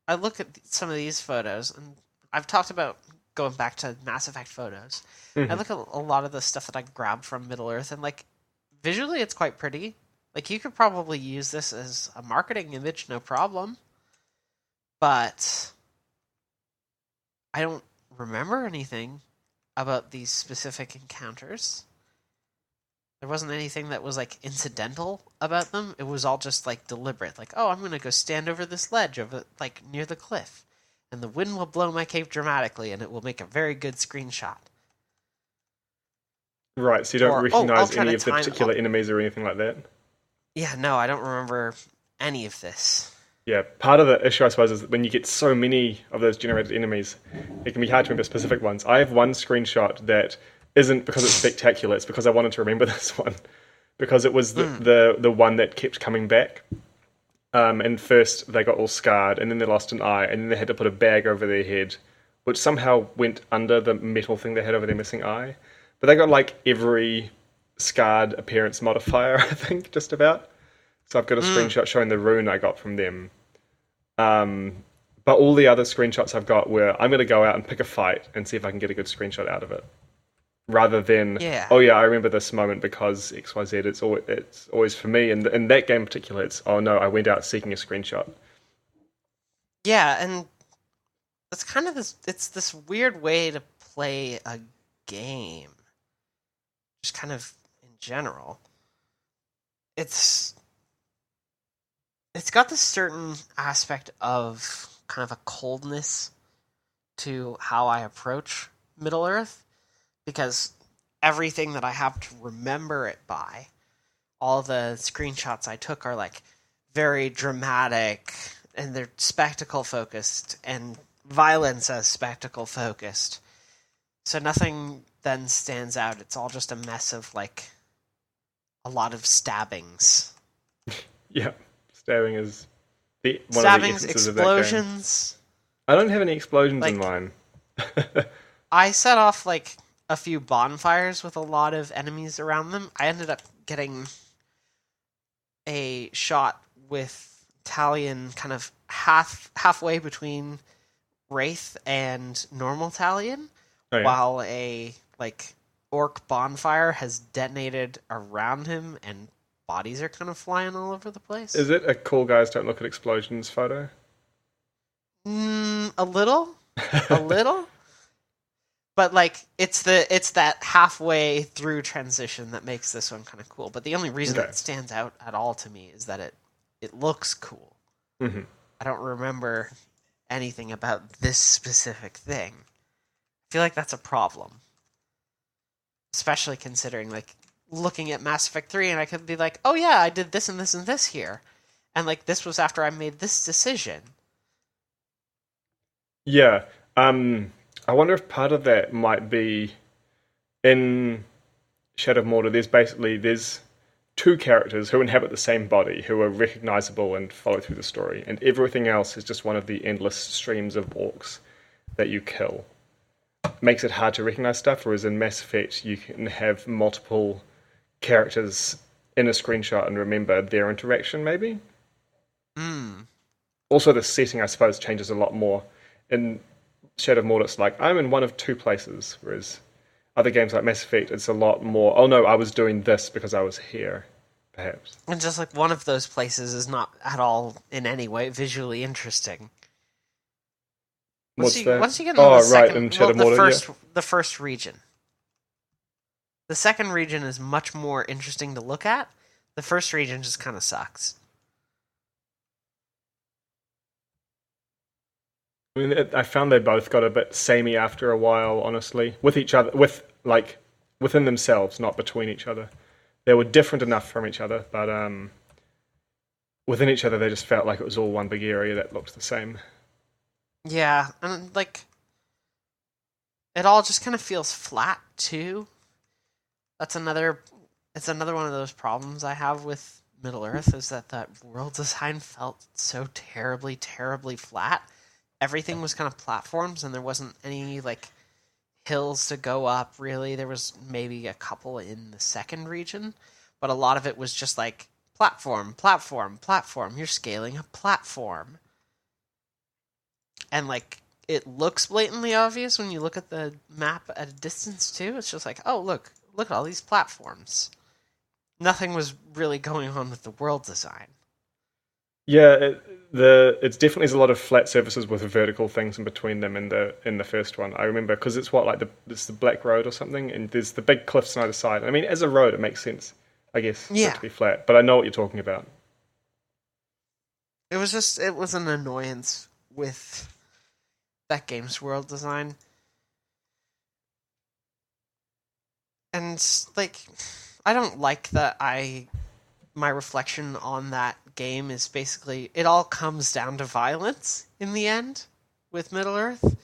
I look at some of these photos, and I've talked about going back to Mass Effect photos. Mm-hmm. I look at a lot of the stuff that I grabbed from Middle-earth, and, like, visually it's quite pretty. Like, you could probably use this as a marketing image, no problem. But I don't remember anything about these specific encounters. There wasn't anything that was, like, incidental about them. It was all just, like, deliberate. Like, I'm going to go stand over this ledge over, like, near the cliff. And the wind will blow my cape dramatically, and it will make a very good screenshot. Right, so you don't recognize any of the particular enemies or anything like that? Yeah, no, I don't remember any of this. Yeah, part of the issue, I suppose, is that when you get so many of those generated enemies, it can be hard to remember specific ones. I have one screenshot that isn't because it's spectacular, it's because I wanted to remember this one. Because it was the one that kept coming back. And first they got all scarred, and then they lost an eye, and then they had to put a bag over their head, which somehow went under the metal thing they had over their missing eye. But they got, like, every scarred appearance modifier, I think, just about. So I've got a screenshot showing the rune I got from them. But all the other screenshots I've got were, I'm going to go out and pick a fight and see if I can get a good screenshot out of it. Rather than, I remember this moment because XYZ, it's always for me. And in that game in particular, it's, I went out seeking a screenshot. Yeah, and it's kind of this weird way to play a game. Just kind of in general. It's got this certain aspect of kind of a coldness to how I approach Middle-earth, because everything that I have to remember it by, all the screenshots I took are, like, very dramatic, and they're spectacle-focused, and violence as spectacle-focused. So nothing then stands out. It's all just a mess of, like, a lot of stabbings. Yeah. Stabbing is one of the essences of that game. Explosions. I don't have any explosions in mine. I set off, like, a few bonfires with a lot of enemies around them. I ended up getting a shot with Talion kind of halfway between Wraith and normal Talion, while a, like, orc bonfire has detonated around him and bodies are kind of flying all over the place. Is it a cool guys don't look at explosions photo? A little. A little. But, like, it's that halfway through transition that makes this one kind of cool. But the only reason it stands out at all to me is that it looks cool. Mm-hmm. I don't remember anything about this specific thing. I feel like that's a problem. Especially considering, like, looking at Mass Effect 3 and I could be like, oh yeah, I did this and this and this here. And, like, this was after I made this decision. Yeah. I wonder if part of that might be in Shadow of Mordor, there's two characters who inhabit the same body, who are recognizable and follow through the story, and everything else is just one of the endless streams of orcs that you kill. Makes it hard to recognize stuff, whereas in Mass Effect you can have multiple characters in a screenshot and remember their interaction, maybe? Also, the setting, I suppose, changes a lot more. In Shadow of Mordor, it's like, I'm in one of two places, whereas other games like Mass Effect, it's a lot more, oh no, I was doing this because I was here, perhaps. And just, like, one of those places is not at all in any way visually interesting. Once you get into the second, in Shadow of Mordor, the first region. The second region is much more interesting to look at. The first region just kind of sucks. I mean, I found they both got a bit samey after a while, honestly, with each other, within themselves, not between each other. They were different enough from each other, but within each other, they just felt like it was all one big area that looked the same. Yeah, and like it all just kind of feels flat too. That's another. It's another one of those problems I have with Middle Earth is that world design felt so terribly, terribly flat. Everything was kind of platforms, and there wasn't any like hills to go up. Really, there was maybe a couple in the second region, but a lot of it was just like platform, platform, platform. You're scaling a platform, and like it looks blatantly obvious when you look at the map at a distance too. It's just like, oh look at all these platforms. Nothing was really going on with the world design. Yeah, it's definitely a lot of flat surfaces with vertical things in between them in the first one. I remember because it's it's the Black Road or something, and there's the big cliffs on either side. I mean, as a road, it makes sense, I guess, for it to be flat. But I know what you're talking about. It was an annoyance with that game's world design. And like I don't like that my reflection on that game is basically it all comes down to violence in the end with Middle Earth.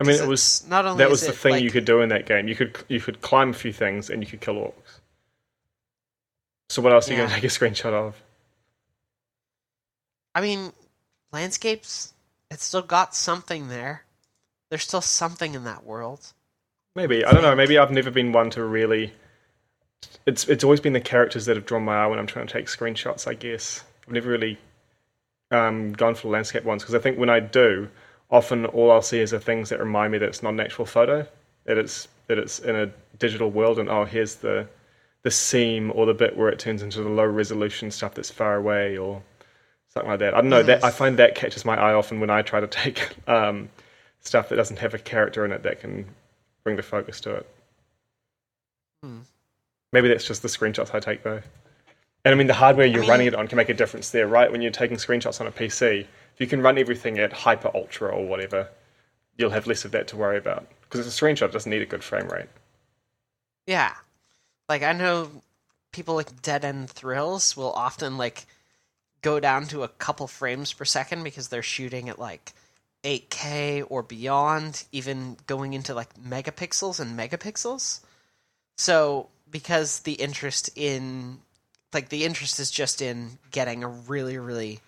I mean, it was not only that was the thing like, you could do in that game. You could climb a few things and you could kill orcs. So what else are you going to take a screenshot of? I mean, landscapes. It's still got something there. There's still something in that world. Maybe I don't know. Maybe I've never been one to really. It's always been the characters that have drawn my eye when I'm trying to take screenshots. I guess I've never really gone for the landscape ones because I think when I do, often all I'll see is the things that remind me that it's not an actual photo, that it's in a digital world, and oh, here's the seam or the bit where it turns into the low resolution stuff that's far away or something like that. I don't know. That I find that catches my eye often when I try to take stuff that doesn't have a character in it that can bring the focus to it. Maybe that's just the screenshots I take though. And I mean, the hardware you're running it on can make a difference there, right? When you're taking screenshots on a PC, if you can run everything at hyper ultra or whatever, you'll have less of that to worry about. Because it's a screenshot, it doesn't need a good frame rate. Yeah. Like, I know people like Dead End Thrills will often, like, go down to a couple frames per second because they're shooting at, like, 8K or beyond, even going into, like, megapixels and megapixels. So, because the interest is just in getting a really, really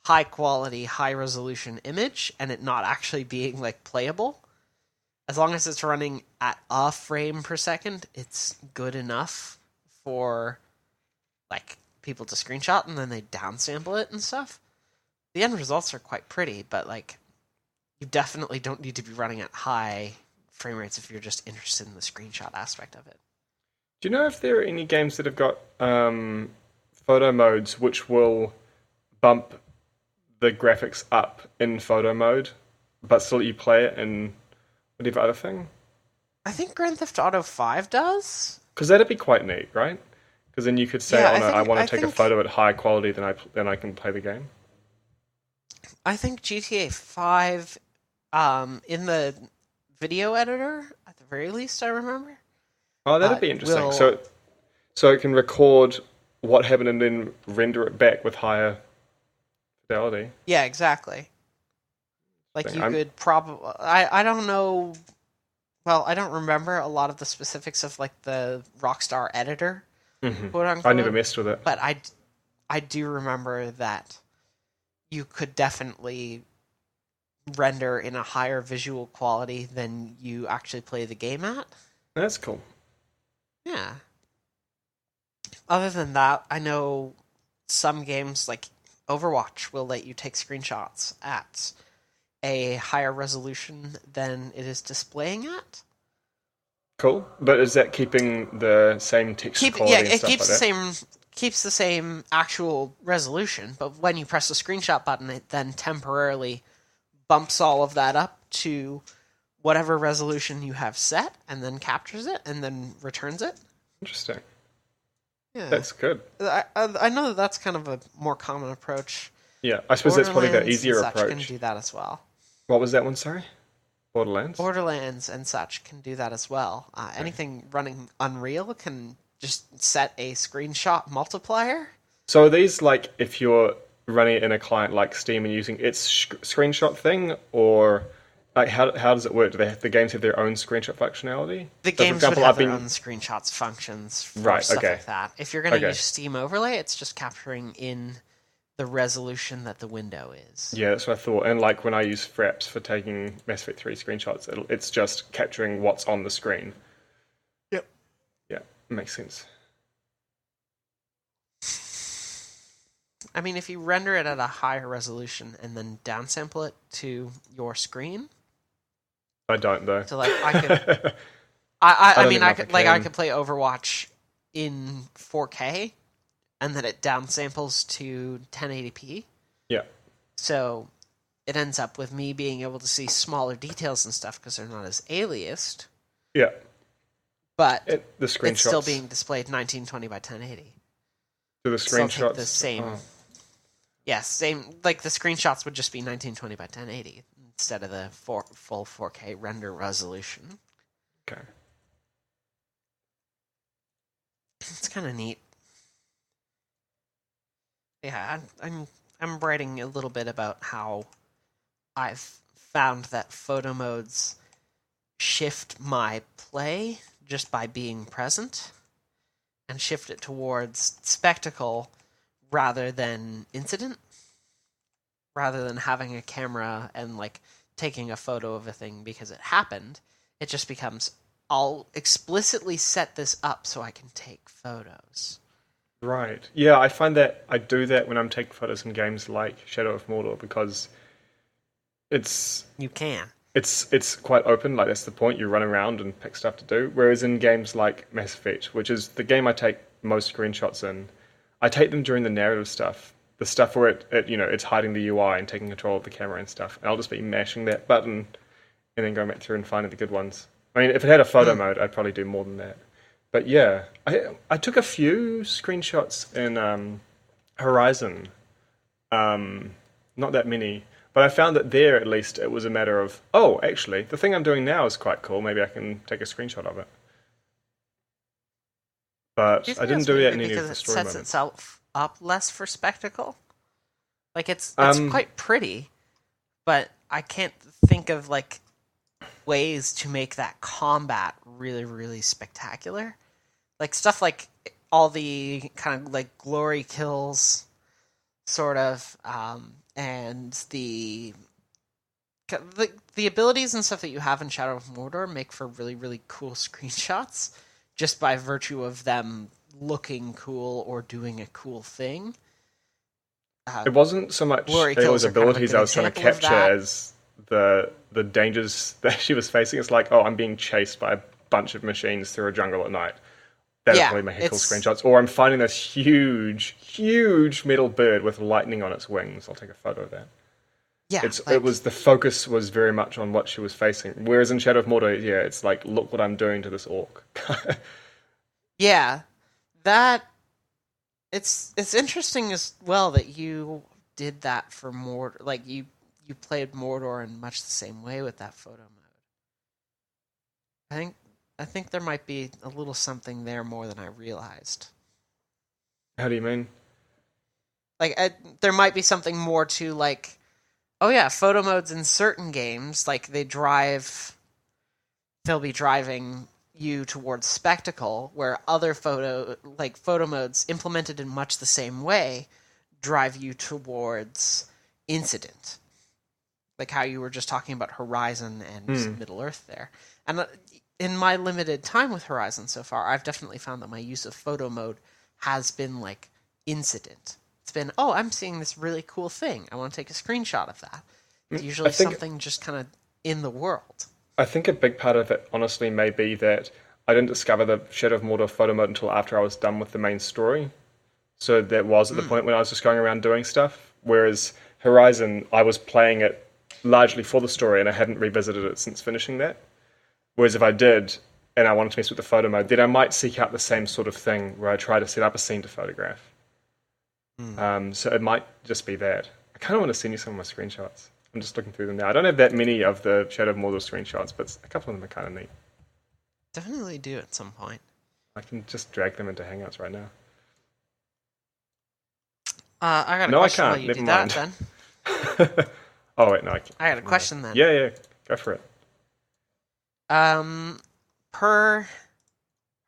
high quality, high resolution image and it not actually being like playable. As long as it's running at a frame per second, it's good enough for like people to screenshot and then they downsample it and stuff. The end results are quite pretty, but like you definitely don't need to be running at high frame rates if you're just interested in the screenshot aspect of it. Do you know if there are any games that have got photo modes which will bump the graphics up in photo mode, but still you play it in whatever other thing? I think Grand Theft Auto 5 does. Because that'd be quite neat, right? Because then you could say, I want to take a photo at high quality, then I can play the game. I think GTA 5, in the video editor, at the very least, I remember. Oh, that'd be interesting. So it can record what happened and then render it back with higher fidelity. Yeah, exactly. Like you could probably... I don't know... Well, I don't remember a lot of the specifics of like the Rockstar editor, quote unquote. I never messed with it. But I do remember that you could definitely render in a higher visual quality than you actually play the game at. That's cool. Yeah. Other than that, I know some games like Overwatch will let you take screenshots at a higher resolution than it is displaying at. Cool, but is that keeping the same texture quality? Yeah, it keeps the same actual resolution, but when you press the screenshot button, it then temporarily bumps all of that up to whatever resolution you have set, and then captures it, and then returns it. Interesting. Yeah, that's good. I know that's kind of a more common approach. Yeah, I suppose that's probably the Borderlands easier and such can approach. do that as well. What was that one, sorry? Borderlands? Borderlands and such can do that as well. Anything running Unreal can just set a screenshot multiplier. So are these like if you're running it in a client like Steam and using its screenshot thing, or like how does it work? Do the games have their own screenshot functionality? The So, for games example, would have I've their been own screenshots functions for Right, stuff okay. like that. If you're going to Okay. use Steam Overlay, it's just capturing in the resolution that the window is. Yeah, that's what I thought. And like when I use Fraps for taking Mass Effect 3 screenshots, it's just capturing what's on the screen. Yep. Yeah, makes sense. I mean, if you render it at a higher resolution and then downsample it to your screen, I don't though. so like I could, don't I mean, even know I if could I like I can. could play Overwatch in 4K, and then it downsamples to 1080p. Yeah. So it ends up with me being able to see smaller details and stuff because they're not as aliased, Yeah. but The screenshots. it's still being displayed 1920 by 1080. Do the Still screenshots take the same. Oh, Yeah, same. Like the screenshots would just be 1920 by 1080 instead of the full 4K render resolution. okay. It's kind of neat. Yeah, I'm writing a little bit about how I've found that photo modes shift my play just by being present and shift it towards spectacle rather than incident, rather than having a camera and like taking a photo of a thing because it happened. It just becomes, I'll explicitly set this up so I can take photos. Right. Yeah, I find that I do that when I'm taking photos in games like Shadow of Mordor because You can. it's quite open. Like that's the point. You run around and pick stuff to do. Whereas in games like Mass Effect, which is the game I take most screenshots in, I take them during the narrative stuff. The stuff where it's hiding the UI and taking control of the camera and stuff. And I'll just be mashing that button and then going back through and finding the good ones. I mean, if it had a photo mode, I'd probably do more than that. But yeah, I took a few screenshots in Horizon. Not that many. But I found that there, at least, it was a matter of, oh, actually, the thing I'm doing now is quite cool. Maybe I can take a screenshot of it. But I didn't do that in any of the story because it sets moments. itself up less for spectacle. Like it's Um, quite pretty, but I can't think of like ways to make that combat really, really spectacular. Like stuff like all the kind of like glory kills, sort of, and the abilities and stuff that you have in Shadow of Mordor make for really, really cool screenshots just by virtue of them looking cool or doing a cool thing. It wasn't so much Glory those kills are kind of a abilities good I was trying to example of capture that. as the dangers that she was facing. It's like, oh, I'm being chased by a bunch of machines through a jungle at night. That'll Yeah, probably make cool it's- screenshots. Or I'm finding this huge, huge metal bird with lightning on its wings. I'll take a photo of that. Yeah, The focus was very much on what she was facing. Whereas in Shadow of Mordor, yeah, it's like, look what I'm doing to this orc. yeah, that it's interesting as well that you did that for Mordor. Like you played Mordor in much the same way with that photo mode. I think there might be a little something there more than I realized. How do you mean? Like there might be something more to like, oh yeah, photo modes in certain games, like they'll be driving you towards spectacle, where other photo modes implemented in much the same way drive you towards incident. Like how you were just talking about Horizon and Middle Earth there. And in my limited time with Horizon so far, I've definitely found that my use of photo mode has been like incident. It's been, oh, I'm seeing this really cool thing. I want to take a screenshot of that. It's usually something just kind of in the world. I think a big part of it, honestly, may be that I didn't discover the Shadow of Mordor photo mode until after I was done with the main story. So that was at the point when I was just going around doing stuff. Whereas Horizon, I was playing it largely for the story and I hadn't revisited it since finishing that. Whereas if I did, and I wanted to mess with the photo mode, then I might seek out the same sort of thing where I try to set up a scene to photograph. So it might just be that. I kind of want to send you some of my screenshots. I'm just looking through them now. I don't have that many of the Shadow of Mordor screenshots, but a couple of them are kind of neat. Definitely do at some point. I can just drag them into Hangouts right now. I got a No, I question can't. while you Never do mind. that, then. Oh, wait, no, I can't. I got a question, then. Yeah, go for it. Per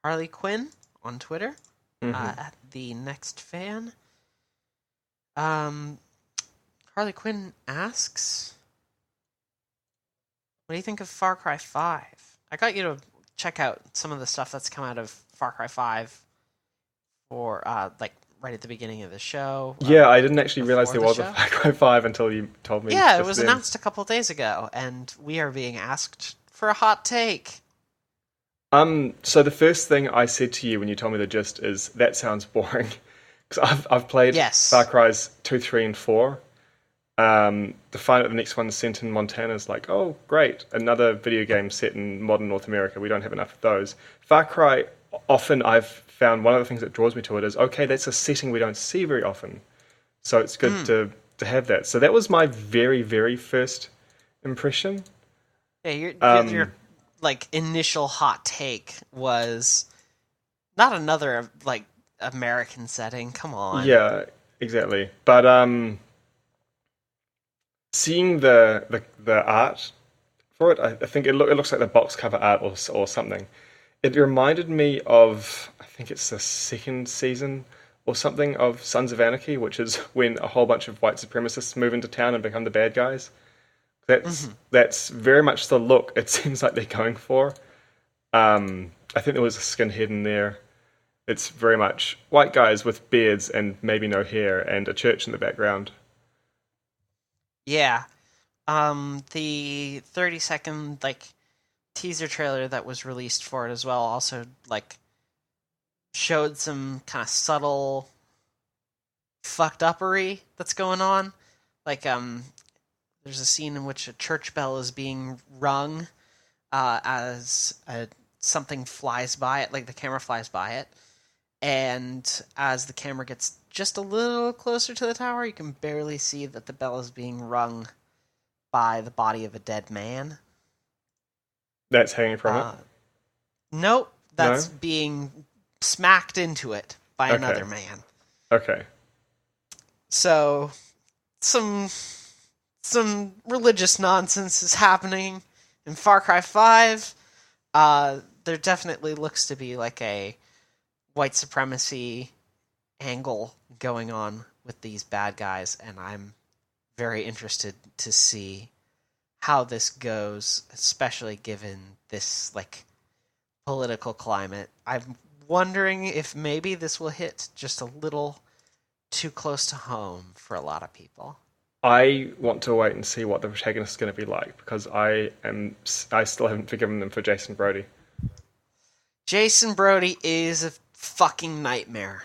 Harley Quinn on Twitter, Mm-hmm. at the next fan, Harley Quinn asks, what do you think of Far Cry 5? I got you to check out some of the stuff that's come out of Far Cry 5 for, right at the beginning of the show. Yeah, I didn't actually realize there the was show. a Far Cry 5 until you told me. Yeah, it just was then. announced a couple days ago, and we are being asked for a hot take. So the first thing I said to you when you told me the gist is, that sounds boring. Because I've played Far Cry's 2, 3, and 4. To find out the next one sent in Montana is like, oh, great, another video game set in modern North America. We don't have enough of those. Far Cry, often I've found one of the things that draws me to it is, okay, that's a setting we don't see very often. So it's good to have that. So that was my very, very first impression. Yeah, your initial hot take was not another American setting. Come on. Yeah, exactly. But seeing the art for it, I think it looks like the box cover art or something. It reminded me of, I think it's the second season or something of Sons of Anarchy, which is when a whole bunch of white supremacists move into town and become the bad guys. That's very much the look it seems like they're going for. I think there was a skinhead in there. It's very much white guys with beards and maybe no hair and a church in the background. Yeah. The 30-second teaser trailer that was released for it as well also showed some kind of subtle fucked uppery that's going on. There's a scene in which a church bell is being rung as something flies by it, the camera flies by it. And as the camera gets just a little closer to the tower, you can barely see that the bell is being rung by the body of a dead man. That's hanging from it? Nope. That's being smacked into it by another man. Okay. So, some religious nonsense is happening in Far Cry 5. There definitely looks to be a white supremacy angle going on with these bad guys, and I'm very interested to see how this goes, especially given this political climate. I'm wondering if maybe this will hit just a little too close to home for a lot of people. I want to wait and see what the protagonist is going to be like, because I still haven't forgiven them for Jason Brody. Jason Brody is a fucking nightmare.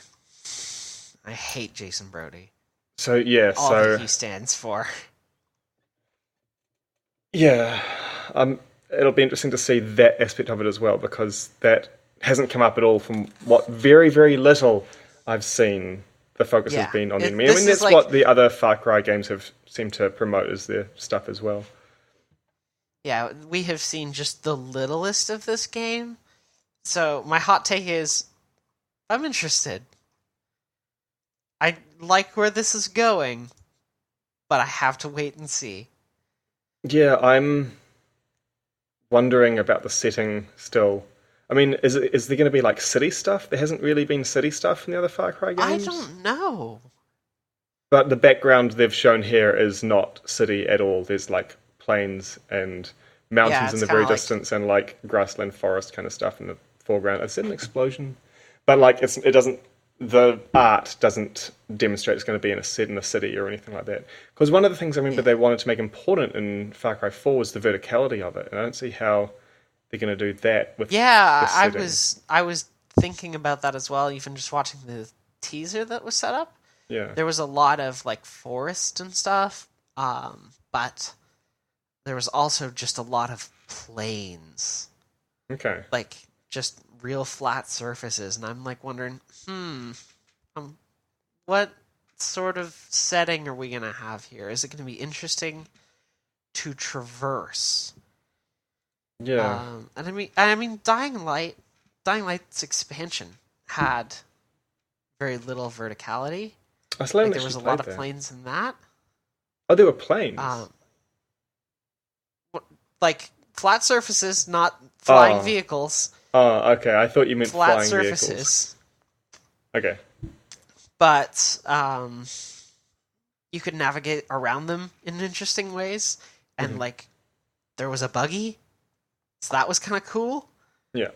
I hate Jason Brody. So yeah, all that he stands for. Yeah, it'll be interesting to see that aspect of it as well, because that hasn't come up at all from what very, very little I've seen. The focus has been on the enemy. I mean, that's what the other Far Cry games have seemed to promote as their stuff as well. Yeah, we have seen just the littlest of this game. So my hot take is, I'm interested. I like where this is going, but I have to wait and see. Yeah, I'm wondering about the setting still. I mean, is there going to be city stuff? There hasn't really been city stuff in the other Far Cry games. I don't know. But the background they've shown here is not city at all. There's plains and mountains in the very distance and grassland forest kind of stuff in the foreground. Is it an explosion? But it doesn't. The art doesn't demonstrate it's going to be in a city or anything like that. Because one of the things I remember they wanted to make important in Far Cry 4 was the verticality of it, and I don't see how they're going to do that with. Yeah, I was thinking about that as well. Even just watching the teaser that was set up. Yeah, there was a lot of forest and stuff, but there was also just a lot of plains. Okay. Just real flat surfaces, and I'm wondering, what's sort of setting are we going to have here? Is it going to be interesting to traverse? Yeah. And I mean, Dying Light's expansion had very little verticality. I still haven't There was actually a lot played of that. planes in that. Oh, there were planes. Like flat surfaces, not flying Oh. vehicles. Oh, okay. I thought you meant Flat flying surfaces. vehicles. Okay. But you could navigate around them in interesting ways, and like there was a buggy, so that was kind of cool. Yeah.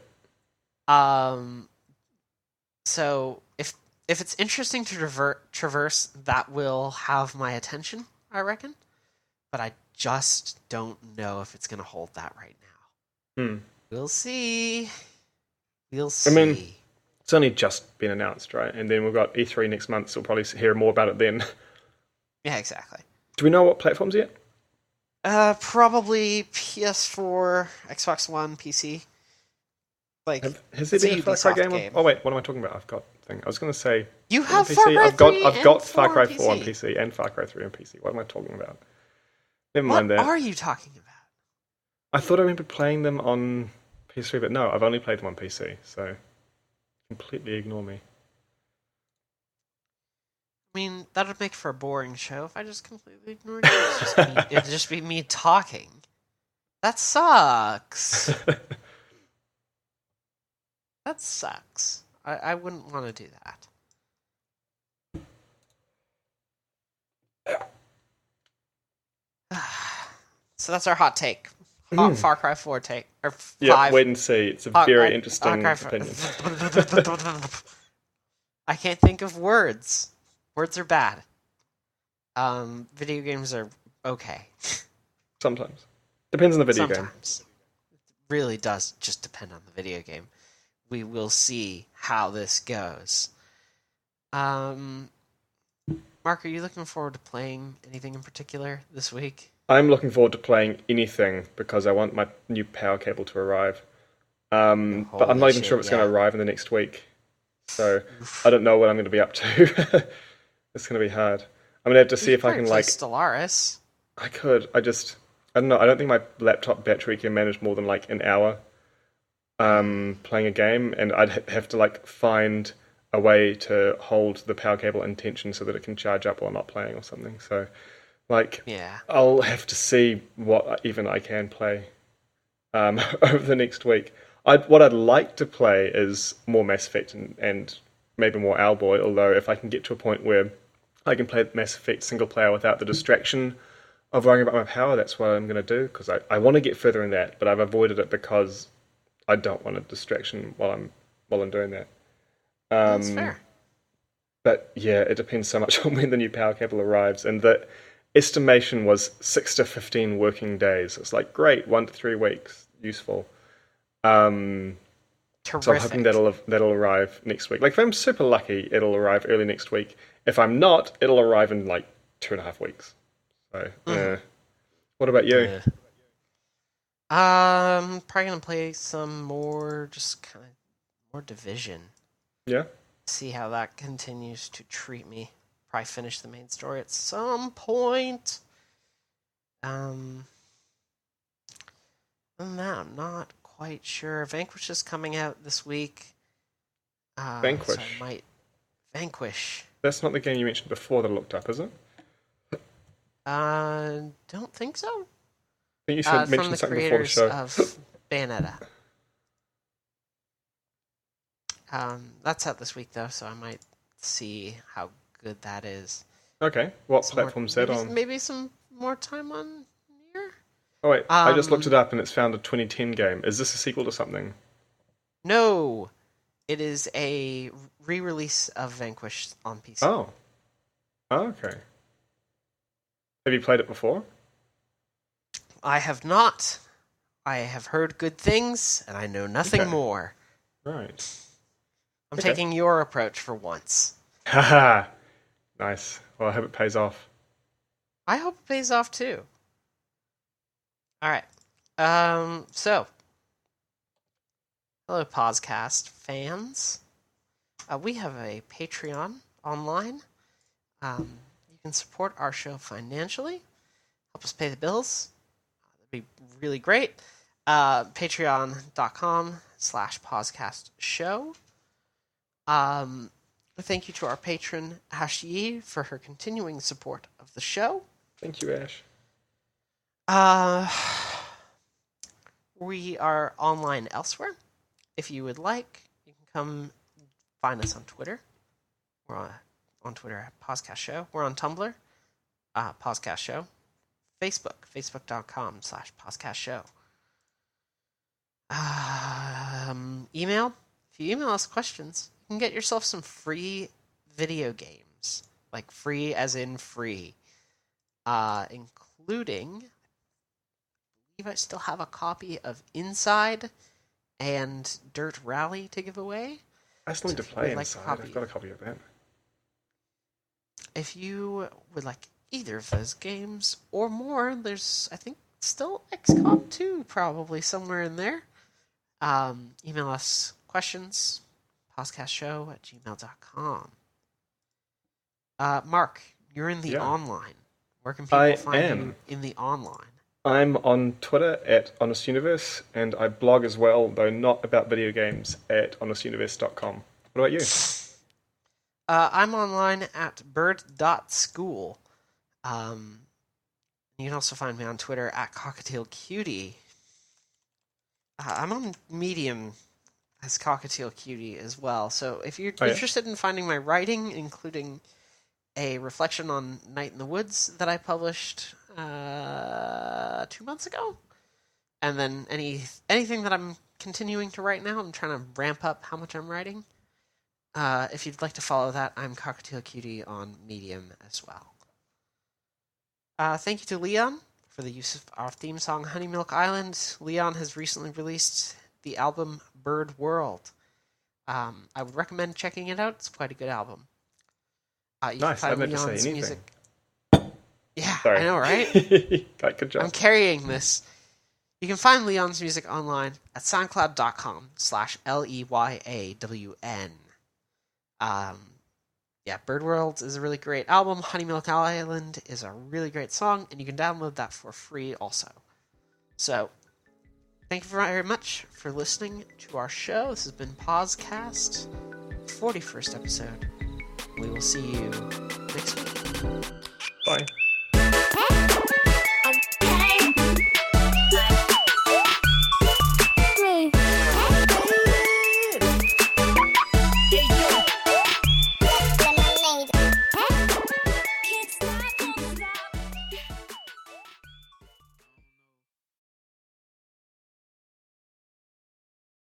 So if it's interesting to traverse, that will have my attention, I reckon. But I just don't know if it's going to hold that right now. We'll see. We'll see. I mean, it's only just been announced, right? And then we've got E3 next month, so we'll probably hear more about it then. Yeah, exactly. Do we know what platforms yet? Probably PS4, Xbox One, PC. Like, has there been a Far Cry game? Oh wait, what am I talking about? I've got thing. I was going to say you have PC. Far Cry 3 I've got and Far Cry 4 4 on PC and Far Cry 3 on PC. What am I talking about? Never What mind that. are you talking about? I thought I remembered playing them on PS3, but no, I've only played them on PC, so completely ignore me. I mean, that would make for a boring show if I just completely ignored you. It'd just be me talking. That sucks. That sucks. I wouldn't want to do that. So that's our hot take. Far Cry 4 take. Or 5. Yeah, wait and see. It's a very interesting opinion. I can't think of words. Words are bad. Video games are okay. Sometimes. Depends on the video game. Sometimes. It really does just depend on the video game. We will see how this goes. Mark, are you looking forward to playing anything in particular this week? I'm looking forward to playing anything because I want my new power cable to arrive. But I'm not even sure if it's going to arrive in the next week. So I don't know what I'm going to be up to. It's going to be hard. I'm going to have to see if I can play Stellaris. I could. I don't know. I don't think my laptop battery can manage more than like an hour playing a game, and I'd have to like find a way to hold the power cable in tension so that it can charge up while I'm not playing or something. So, like, I'll have to see what even I can play over the next week. What I'd like to play is more Mass Effect and maybe more Owlboy, although if I can get to a point where I can play Mass Effect single player without the distraction of worrying about my power, that's what I'm going to do, because I want to get further in that, but I've avoided it because I don't want a distraction while I'm doing that. That's fair. But yeah, it depends so much on when the new power cable arrives, and the estimation was 6 to 15 working days. It's like, great, 1 to 3 weeks, useful. So I'm hoping that'll arrive next week. Like, if I'm super lucky, it'll arrive early next week. If I'm not, it'll arrive in like 2.5 weeks. So, what about you? Probably gonna play some more, just kind of more Division. Yeah. See how that continues to treat me. Probably finish the main story at some point. And that I'm not quite sure. Vanquish is coming out this week. Vanquish. So I might Vanquish. That's not the game you mentioned before that I looked up, is it? Don't think so. I think you said mention something before the show. Of Bayonetta. That's out this week though, so I might see how good that is. Okay, what platform's that on? Maybe some more time on here. Oh wait, I just looked it up and it's found a 2010 game. Is this a sequel to something? No, it is a re-release of Vanquish on PC. Oh, okay. Have you played it before? I have not. I have heard good things, and I know nothing more. Right. I'm taking your approach for once. Haha. Nice. Well, I hope it pays off. I hope it pays off too. All right. So, hello, PauseCast fans. We have a Patreon online. You can support our show financially, help us pay the bills. That'd be really great. Patreon.com/PauseCastShow. Thank you to our patron, Ash Yee, for her continuing support of the show. Thank you, Ash. We are online elsewhere. If you would like, you can come find us on Twitter. We're on Twitter at PauseCast Show. We're on Tumblr, PauseCast Show. Facebook, facebook.com/PauseCast Show. Email. If you email us questions, you can get yourself some free video games. Like free as in free. Including, I believe I still have a copy of Inside and Dirt Rally to give away. I still need to play Inside. I've got a copy of that. If you would like either of those games or more, there's, I think, still XCOM 2 probably somewhere in there. Email us questions, pausecastshow@gmail.com. Mark, you're in the online. Where can people find you in the online? I'm on Twitter at HonestUniverse, and I blog as well, though not about video games, at honestuniverse.com. What about you? I'm online at bird.school. You can also find me on Twitter at cockatielcutie. I'm on Medium as cockatielcutie as well. So if you're interested in finding my writing, including a reflection on Night in the Woods that I published 2 months ago, and then anything that I'm continuing to write now, I'm trying to ramp up how much I'm writing. If you'd like to follow that, I'm cockatielcutie on Medium as well. Thank you to Leon for the use of our theme song, Honey Milk Island. Leon has recently released the album Bird World. I would recommend checking it out. It's quite a good album. Nice, I meant to say anything. Music. Yeah, Sorry. I know, right? Good job. I'm carrying this. You can find Leon's music online at soundcloud.com/LEYAWN. Bird World is a really great album. Honey Milk Island is a really great song, and you can download that for free also. So, thank you very much for listening to our show. This has been PauseCast, 41st episode. We will see you next week. Bye.